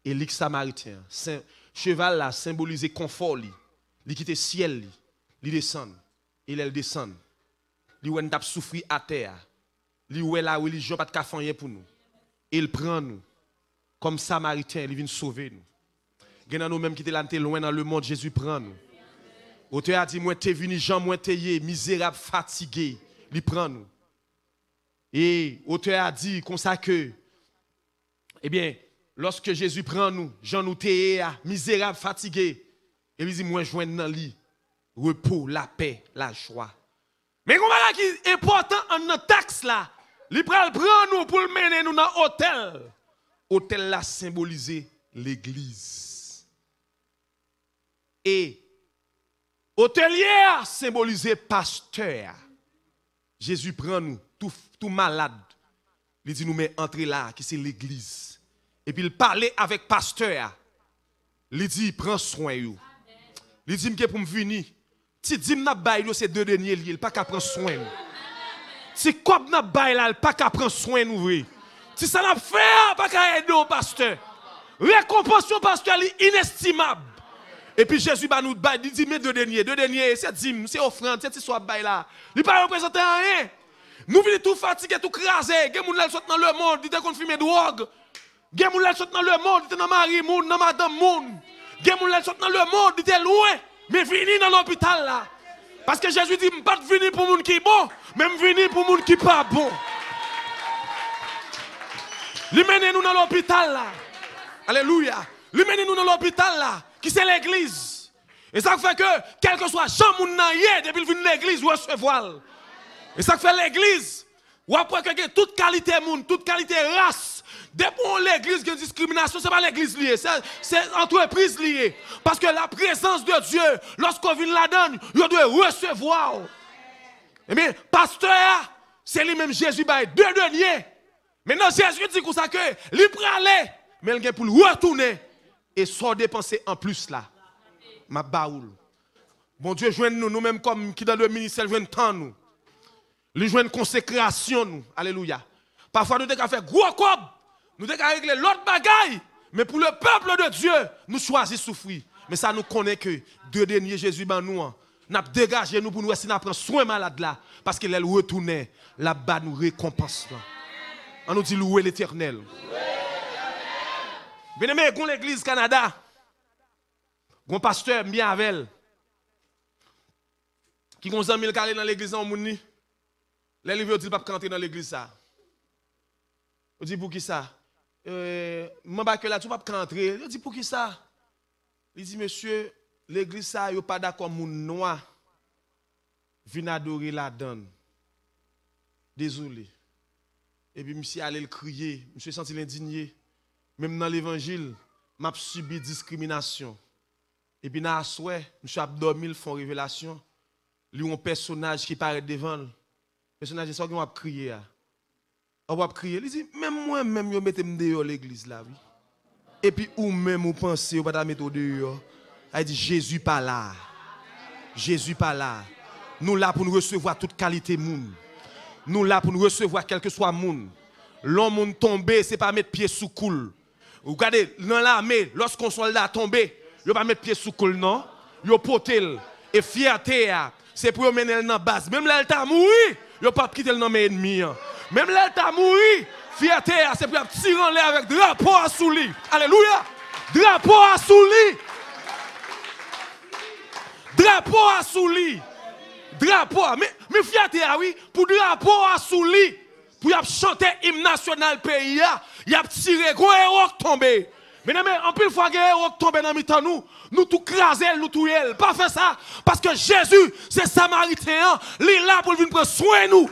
Et le Samaritain, cheval là, symbolisé confort, il quitte le ciel, il descend. Et il descend. Il ou n'a souffrir à terre. Il ou la religion pas de café pour nous. Il prend nous comme Samaritain, il vient sauver nous. Il y a nous même qui étaient loin dans le monde, Jésus prend nous. Auteur a dit moi t'es venu Jean moi t'es misérable fatigué, il prend nous. Et auteur a dit comme ça que eh bien lorsque Jésus prend nous, Jean nous t'es misérable fatigué, et il dit moi joindre dans lui repos, la paix, la joie. Mais comment qui est important en notre texte là, il prend nous pour le mener nous dans l'hôtel. Hôtel là symbolisé l'église. Et hôtelier symbolisé pasteur. Jésus prend nous tout malade. Il dit nous met entrer là qui c'est l'église. Et puis il parlait avec pasteur. Il dit prends soin you. Il dit que pour me venir si dim n'a bail c'est 2 deniers liés, il pas qu'à prendre soin. Si comme n'a bail là, il pas qu'à prendre soin nous. Si ça n'a fait pas qu'à aider au pasteur. Récompense pasteur inestimable. Et puis Jésus va nous bail, il dit mais 2 deniers, c'est dim, c'est offrande, c'est soit bail là. Il pas représenter rien. Nous venons tout fatigué, tout crasé, gen moun là sort dans le monde, il te confirmer drogue. Gen moun là sort dans le monde, il te dans mari moun, dans madame moun. Gen moun là sort dans le monde, il te loin. Mais venez dans l'hôpital là. Parce que Jésus dit, je ne pas venir pour les gens qui sont bons, mais je venir pour les gens qui ne sont pas bons. Il mène nous dans l'hôpital là. Alléluia. Il mène nous dans l'hôpital là, qui c'est l'église. Et ça fait que, quel que soit Jean Mounaye, depuis qu'il vient l'église, ou recevoir. Et ça fait l'église, ou après que toute qualité moun, toute qualité race, Depuis l'église qui a discrimination, ce n'est pas l'église liée, c'est l'entreprise liée. Parce que la présence de Dieu, lorsqu'on vient la donne, il doit recevoir. Eh bien, pasteur, c'est lui-même Jésus, deux deniers. Maintenant, Jésus dit comme ça que, il prend aller, mais il vient pour le retourner. Et sans dépenser en plus là. Ma baoul. Bon Dieu, joigne-nous, nous-mêmes comme qui dans le ministère, joigne tant nous. Lui joigne consécration nous. Alléluia. Parfois, nous devons faire gros cob. Nous devons régler l'autre bagaille. Mais pour le peuple de Dieu, nous choisissons souffrir. Mais ça nous connaît que deux derniers Jésus, nous avons dégagé nous pour nous essayer de prendre soin malade là. Parce qu'il est retourné là-bas, nous récompense. On nous dit louer l'Éternel. Bien aimé, dans l'église Canada, un pasteur bien avec elle, qui a 100 000 carrés dans l'église en Mouni, les livres disent pas rentrer dans l'église ça. On dit pour qui ça? Moi que là tu pas rentrer. On dit pour qui ça? Il dit monsieur, l'église ça yo pas d'accord moun noir vinn adorer la donne. Désolé. Et puis monsieur allait le crier, monsieur senti l'indigné. Même dans l'évangile, m'a subi discrimination. Et puis dans la soirée, monsieur a dormi, ils font révélation. Lui un personnage qui paraît devant. Le personnage ça qui va crier. On va crier, il dit même moi même yo mettez me dehors l'église là oui. Et puis ou même ou pensez ou pas mettre dehors. Il dit Jésus pas là. Jésus pas là. Nous là pour nous recevoir toute qualité moun. Nous là pour nous recevoir quel que soit moun. L'homme moun tombé, c'est pas mettre pied sous coule. Regardez, dans l'armée, lorsqu'un soldat tombe, il pas mettre pied sous coule non, il potel et fierté c'est pour mener dans la base. Même là il t'a mouru, il pas quitter le nom ennemi. Même là il t'a mouru, fierté c'est pour tirer en l'air avec drapeau à sous lui. Alléluia. Drapeau à sous lui. Drapeau à sous lui. Drapeau, mais fierté oui, pour drapeau à sous lui. Pour chanter hymne national pays, il a tiré gros héros tombé. Mais en pile fois que héros tombé dans mi-temps nous tout craser, nous tout yel. Pas faire ça parce que Jésus, c'est samaritain, il est là pour venir prendre soin de nous.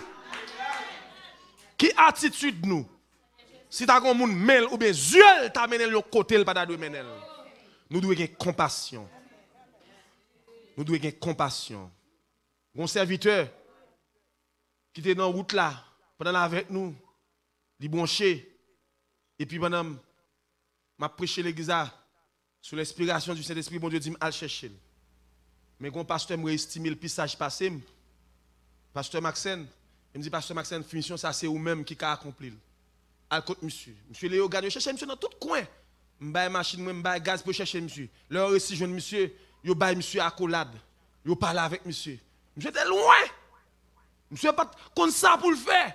Qui attitude nous? Si tu as un monde mêle ou bien Dieu t'a mené le côté, il pas t'a mené. Nous devons avoir compassion. Nous devons avoir compassion. Mon serviteur qui était dans la route là, pendant avec nous, il branché. Et puis pendant m'a prêché l'église sur l'inspiration du Saint-Esprit, bon Dieu dit al chercher. Mais quand pasteur me estime le passage passé, pasteur Maxen, il me dit pasteur Maxen, finition ça c'est vous même qui a accompli. Al côté monsieur. Monsieur Léo garde chercher monsieur dans tout coin. M'baye machine, m'baye gaz pour chercher monsieur. Là aussi jeune monsieur, yo baye monsieur accolade. Yo parle avec monsieur. Monsieur était loin. Monsieur pas comme ça pour le faire.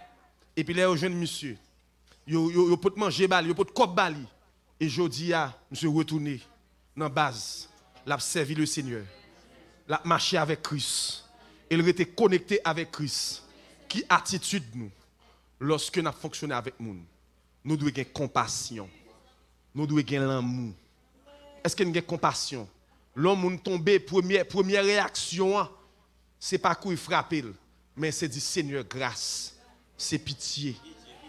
Et puis là, jeune monsieur, yo peut manger bali, yo peut cop bali. Et jodi a, monsieur retourné dans la base, l'a servi le Seigneur. L'a marché avec Christ. Il était connecté avec Christ. Qui attitude nous lorsque nous fonctionnons avec nous? Nous devons avoir compassion. Nous devons avoir l'amour. Est-ce que nous avons compassion? L'homme tombé, première réaction, c'est pas qu'il frappe, mais c'est dire Seigneur, grâce. C'est pitié.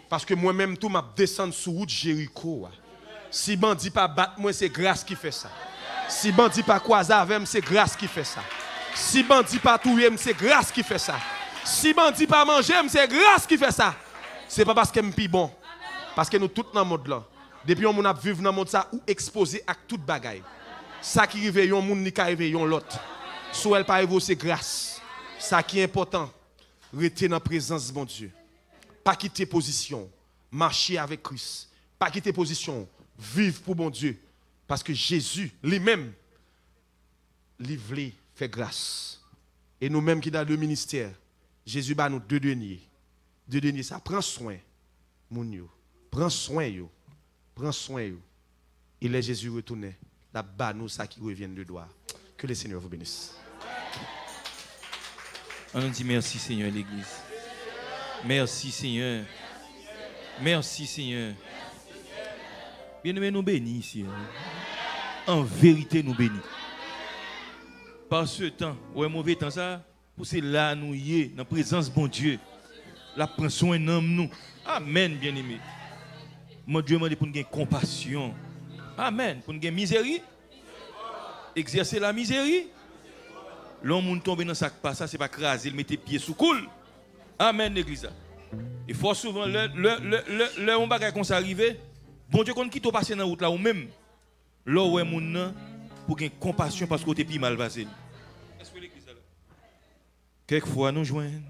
Parce que moi-même, tout m'a descendu sur route Jéricho. Si bandit pas battre moi, c'est grâce qui fait ça. Si bandit pas croiser avec c'est grâce qui fait ça. Si bandit pas touyer, c'est grâce qui fait ça. Si bandit pas manger, c'est grâce qui fait ça. C'est pas parce que je suis bon. Parce que nous tous dans le monde là. Depuis on a vivre dans le monde ça ou exposé à toute bagaille. Ça qui réveille un monde ni qui réveille l'autre. Soit elle pas c'est grâce. Ça qui est important, rester dans la présence de mon Dieu. Pas quitter position, marcher avec Christ. Pas quitter position, vivre pour mon Dieu. Parce que Jésus, lui-même, lui voulait faire grâce. Et nous-mêmes qui dans le ministère, Jésus bat nous deux deniers. Deux deniers, ça prend soin, mon yo. Prends soin, yo. Prends soin, yo. Il est Jésus retourné. Là-bas, nous, ça qui revient de droit. Que le Seigneur vous bénisse. On nous dit merci, Seigneur, l'Église. Merci, Seigneur. Merci, Seigneur. Bien-aimés, nous bénis, Seigneur. En vérité, nous bénis. Par ce temps, ouais, mauvais temps, ça, pour c'est là, nous y est, dans la présence de bon Dieu. La prend soin de nous. Amen, bien-aimés. Mon Dieu m'a dit pour nous gagner compassion. Amen. Pour nous gagner miséricorde. Exercer la miséricorde. L'homme tombe dans sac pas ça, c'est pas craser, il mettre pied sous coule. Amen l'église. Et fort souvent le on bagay comme ça arrivé, bon Dieu qu'on quitte passer dans route là ou même là où est moun pour gagner compassion parce que t'es plus mal passé. Est-ce que l'église là? Quelquefois nous joignent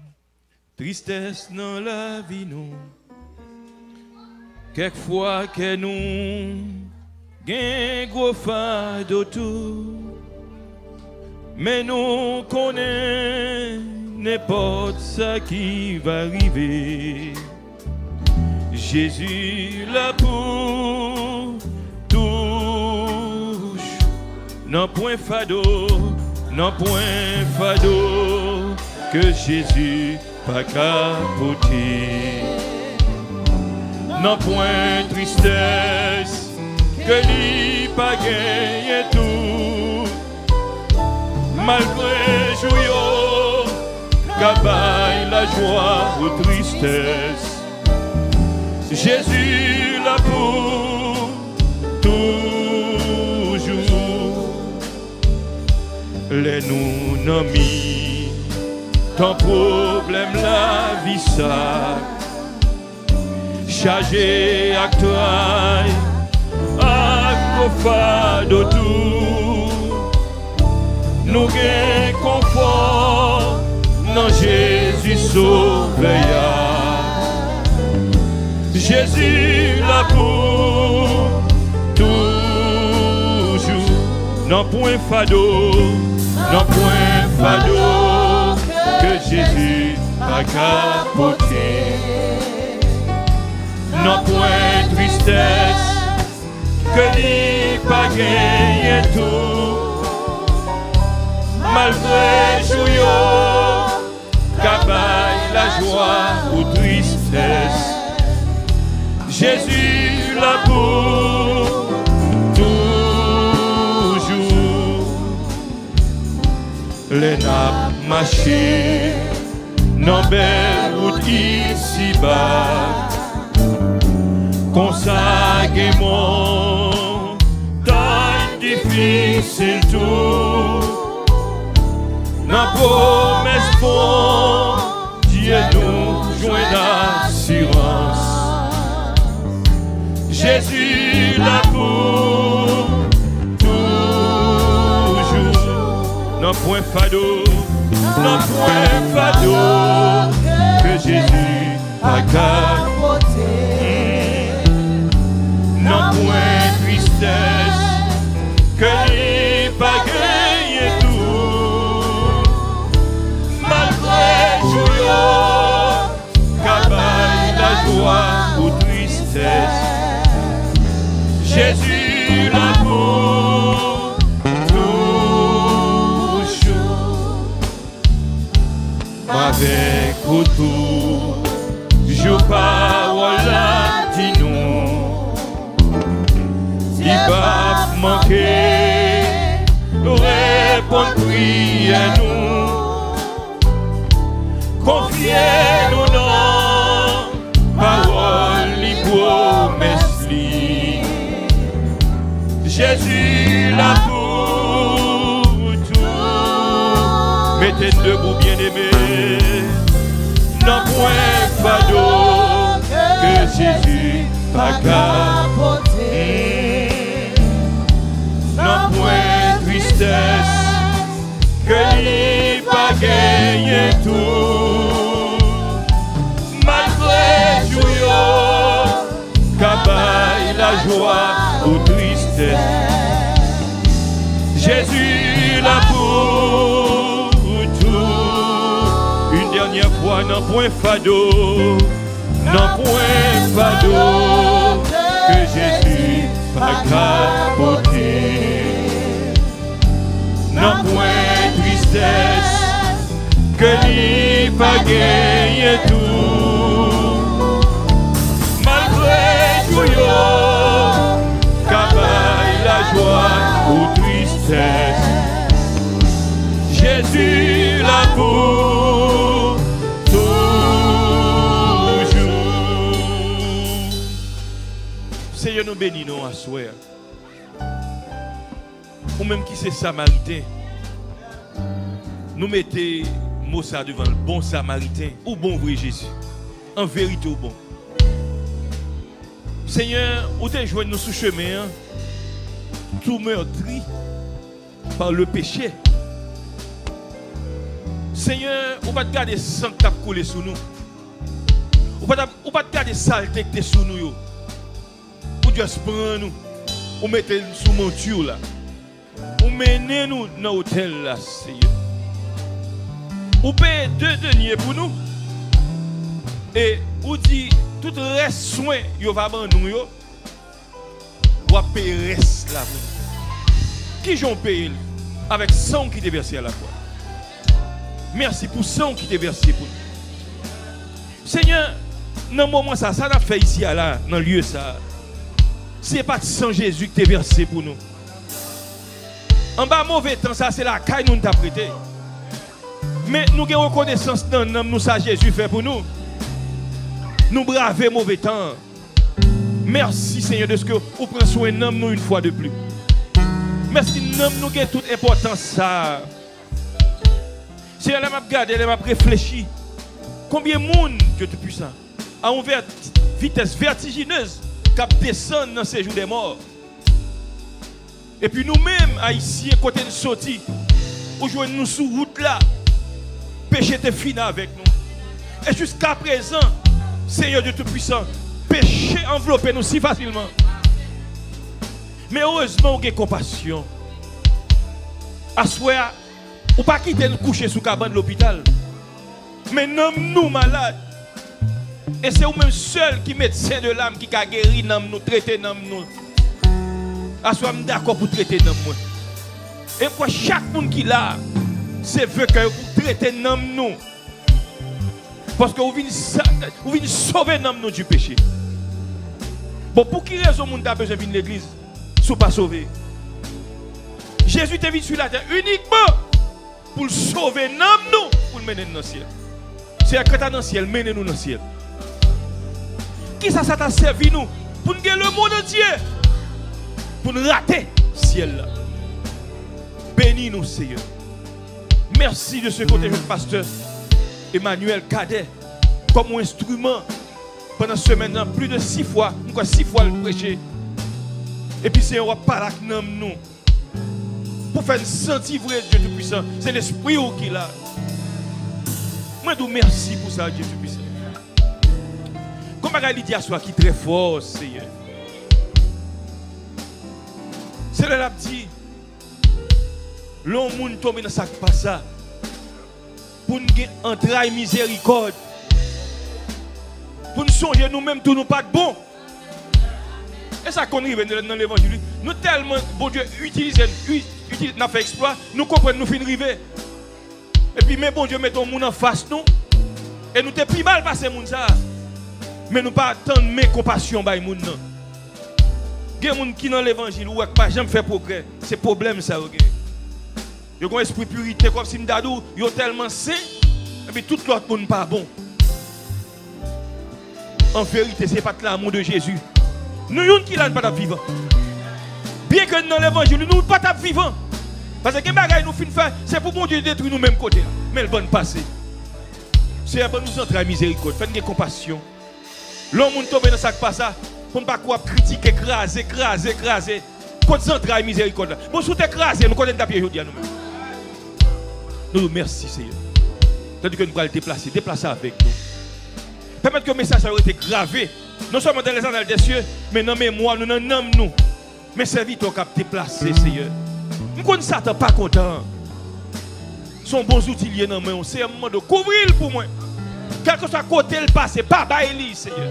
tristesse dans la vie nous. Quelquefois que nous gagne gros fardeau tout. Mais nous connaissons n'importe ce qui va arriver. Jésus là pour touche. Non point fado, non point fado que Jésus pas capoter. Non point tristesse que lui pas gagner tout. Malgré joyeux, cabaye la joie ou tristesse. Jésus là pour toujours. Les nous nommés, ton problème la vie ça. Chargé à toi, à fardeau tout. Nous gagnons confort, non Jésus sauveur. Jésus là pour toujours. Non point fado, non point fado que Jésus a capoté. Non point tristesse que lui pas gagné tout. Malgré joyeux, cabaye la joie ou tristesse. Jésus là pour toujours. Les nappes mâchées, non belle route ici-bas. Consacré mon temps difficile tout. N'a promesse bon, Dieu nous joint d'assurance. Jésus là pour toujours. Non point fado, non point fado que Jésus a capoté. Non point tristesse que lui pas gagné tout. Malgré joyeux, cabaye la joie ou tristesse. Jésus là pour toujours. Avec autour, je parle à nous. Il va manquer, répondre prière nous. Confiez-nous dans parole, li promesse li. Jésus là pour tout. Mettez debout bien-aimés. Non point fado que Jésus pas capoté. Non point tristesse que lui pas gagné tout. Malgré joyeux, cabaye la joie ou tristesse. Jésus là pour tout. Une dernière fois, non point fado, non point fado que Jésus pas capoté. Non point tristesse que lui pas gagné tout. Malgré joyeux, cabaye la joie ou tristesse. Jésus là pour toujours. Seigneur, nous bénissons à soi. Ou même qui c'est Samaritain. Nous mettons mot ça devant le bon Samaritain ou bon vrai Jésus. En vérité ou bon. Seigneur, où t'es joint nous sous chemin, tout meurtri par le péché. Seigneur, ou pas te garder sang qui t'a coulé sous nous. Ou pas te garder saleté qui est sous nous. Ou juste prendre nous. Ou mettre nous sous monture là. Ou mener nous dans l'hôtel là, Seigneur. Ou paye 2 deniers pour nous. Et ou dit tout reste soin yo va ban nous yo. Ou payer reste là pour nous. Qui j'en paye avec sang qui t'est versé à la croix. Merci pour sang qui t'est versé pour nous. Seigneur, dans le moment ça n'a fait ici là dans le lieu ça. C'est pas de sang Jésus qui t'est versé pour nous. En bas mauvais temps ça c'est la caille nous t'a prêté. Mais nous avons reconnaissance dans nous ça Jésus fait pour nous. Nous braver mauvais temps. Merci Seigneur de ce que vous prenez soin de nous une fois de plus. Merci nous avons toute importance ça. Seigneur, je m'a regardé, je m'a réfléchi. Combien de monde, Dieu tout puissant, à une vitesse vertigineuse qui descend dans ces jours des morts. Et puis nous-mêmes, Haïtiens, côté de sortie, aujourd'hui nous sur route là, péché était fini avec nous. Et jusqu'à présent, Seigneur Dieu Tout-Puissant, péché enveloppé nous si facilement. Mais heureusement, on a compassion. À soi, ou pas quitter nous coucher sous cabane de l'hôpital. Mais nous malades. Et c'est vous-même seul qui médecin de l'âme qui a guéri nous, traiter nous. À soi, je suis d'accord pour traiter nous. Et pour chaque monde qui l'a, c'est vrai que vous traitez nous. Parce que vous venez sauver nous du péché. Bon, pour qui raison vous avez besoin de l'église si vous ne pas sauver? Jésus est venu sur la terre uniquement pour sauver nous, pour le mener dans le ciel. C'est un crétin dans le ciel, menez-nous dans le ciel. Qui ça t'a servi nous? Pour nous gagner le monde entier. Pour nous rater le ciel là. Bénis-nous, Seigneur. Merci de ce côté, jeune pasteur Emmanuel Cadet, comme instrument pendant ce semaine, plus de 6 fois, nous avons 6 fois le prêcher. Et puis, Seigneur, on va parler avec nous. Pour faire sentir vrai Dieu Tout-Puissant. C'est l'esprit qui est là. Moi, je vous remercie pour ça, Dieu Tout-Puissant. Comme il dit à soi qui est très fort, Seigneur. C'est là qu'il dit, l'homme monde tombe dans ça pas ça. Pour nous entrer miséricorde. Pour nous songer nous-mêmes, tout nous pas de bon. Et ça qu'on arrive dans l'évangile. Nous tellement, bon Dieu, n'a fait exploit, nous comprenons, nous finissons arriver. Et puis, mais bon Dieu, mettons monde en face nous. Et nous t'es plus mal passé monde ça. Mais nous pas attendre mes compassion par monde non. Il y a des gens qui dans l'évangile ou pas jamais fait progrès. C'est problème ça OK. Ils ont un esprit purité comme si m'dadou, ils ont tellement saint et puis tout l'autre monde pas bon. En vérité, c'est pas l'amour de Jésus. Nous yon qui là pas vivant. Bien que dans l'évangile nous pas vivant. Parce que les bagages nous fin faire, c'est pour bon Dieu détruire nous même côté. Mais le bon passé. C'est pour nous entrer à miséricorde, faire des compassion. L'homme tombe dans ça qui passe ça, pour ne pas critiquer, écraser. Concentrer à miséricorde. Bon, si tu écraser, nous connaissons ta pied aujourd'hui à nous-mêmes. Nous merci Seigneur. Tandis que nous allons déplacer avec nous. Permettre que le message ait été gravé, non seulement dans les annales des cieux, mais dans la mémoire, nous dans nous. Mais serviteur qui a déplacé, Seigneur. Nous connaissons Satan pas content. Son bon outils dans main, c'est un moment de couvrir pour moi. Quel que soit côté le passé, pas bailler, Seigneur.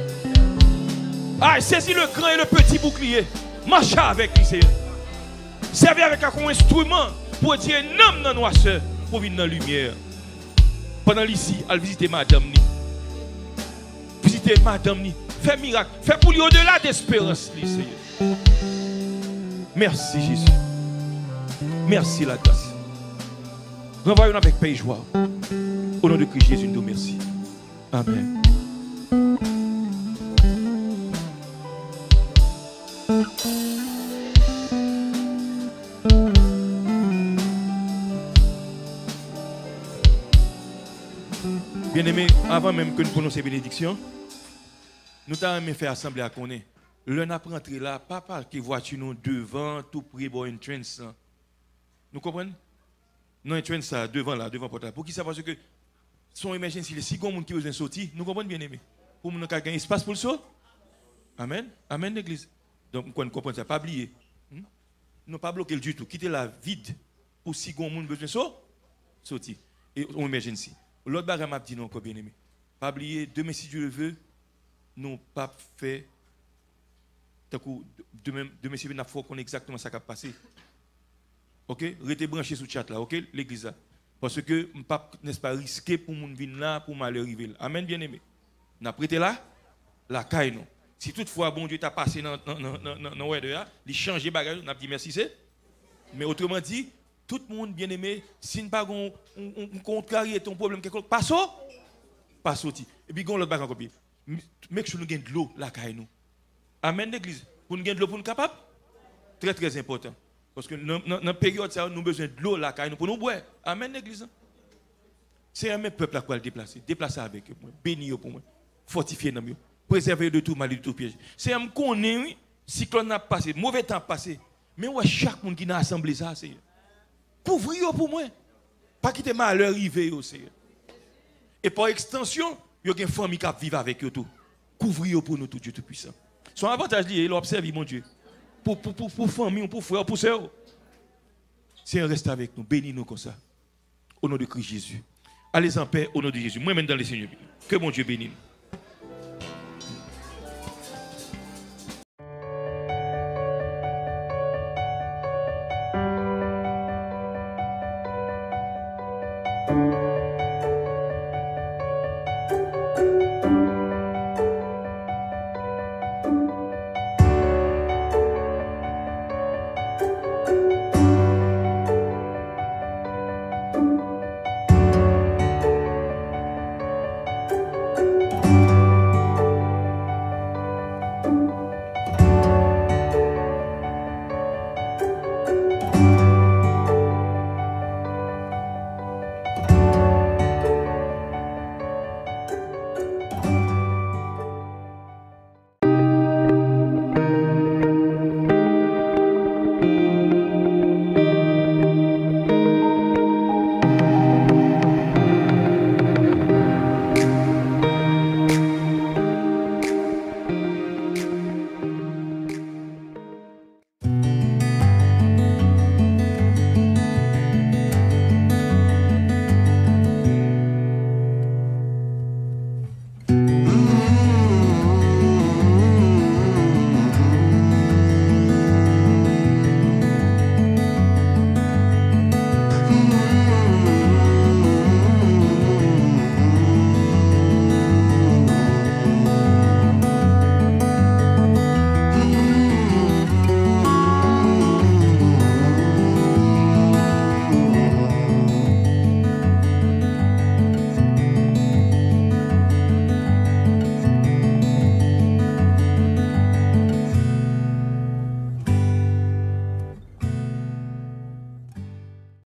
Ah, saisis le grand et le petit bouclier. Marche avec lui, Seigneur. Servez avec un instrument pour dire non dans noirceur, pour venir dans la lumière. Pendant l'ici, elle visiter madame ni. Visiter madame ni. Fais miracle. Fais pour lui au-delà d'espérance, Seigneur. Merci, Jésus. Merci, la grâce. Nous envoyons avec paix et joie. Au nom de Christ Jésus, nous merci. Amen. Bien-aimé, avant même que nous prononcions bénédiction, nous avons fait assembler à connaître. L'un a rentré là, pas parce que voiture nous devant, tout près pour une train. Nous comprenons? Non, une train ça, devant là, devant porte là. Pour qui ça? Parce que son émergence, les 6 secondes qui ont besoin de sortir, nous comprenons bien aimé. Pour nous avoir un espace pour le saut. Amen. Amen, l'église. Donc, nous comprenons ça, pas oublier. Nous pas bloquer du tout. Quitter la vide pour 6 secondes, nous besoin de sortir. Et on émergence. L'autre bagage m'a dit non, encore bien aimé. Pas oublier, demain, si Dieu le veut, nous pas fait. Demain, si nous faut qu'on exactement ça qui a passé. Ok? Restez branché sur le chat là, ok? L'église là. Parce que nous n'est-ce pas risqué pour nous venir là, pour mal arriver. Amen, bien aimé. Nous avons prêté là, la caille nous. Si toutefois, bon Dieu t'a passé dans le web là, il change les bagages, nous avons dit merci, c'est. Mais autrement dit, tout le monde bien aimé, si nous pas un compte carré, ton problème, quelque chose, pas sorti. Et puis, on l'autre bagage encore pire. Mais que nous gagnons de l'eau, la caille nous. Amen, l'église. Pour nous gagner de l'eau pour nous capables, très très important. Parce que dans la période, nous avons besoin de l'eau, la caille pour nous boire. Amen, l'église. C'est un même peuple à quoi le déplacer. Déplacer avec eux. Bénir pour moi. Fortifier dans eux. Préserver de tout mal et de tout piège. C'est un connaît, oui, cyclone a passé, mauvais temps passé. Mais ouais, chaque monde qui a assemblé ça, c'est. Couvrir pour moi. Pas quitter malheur arriver aussi. Et par extension, il y a une famille qui vit avec eux tout. Couvrir pour nous tout Dieu tout puissant. Son avantage lié, il observe mon Dieu. Pour famille, pour frère, pour sœur. C'est un reste avec nous, bénis-nous comme ça. Au nom de Christ Jésus. Allez en paix au nom de Jésus. Moi-même dans les Seigneurs. Que mon Dieu bénisse. Nous.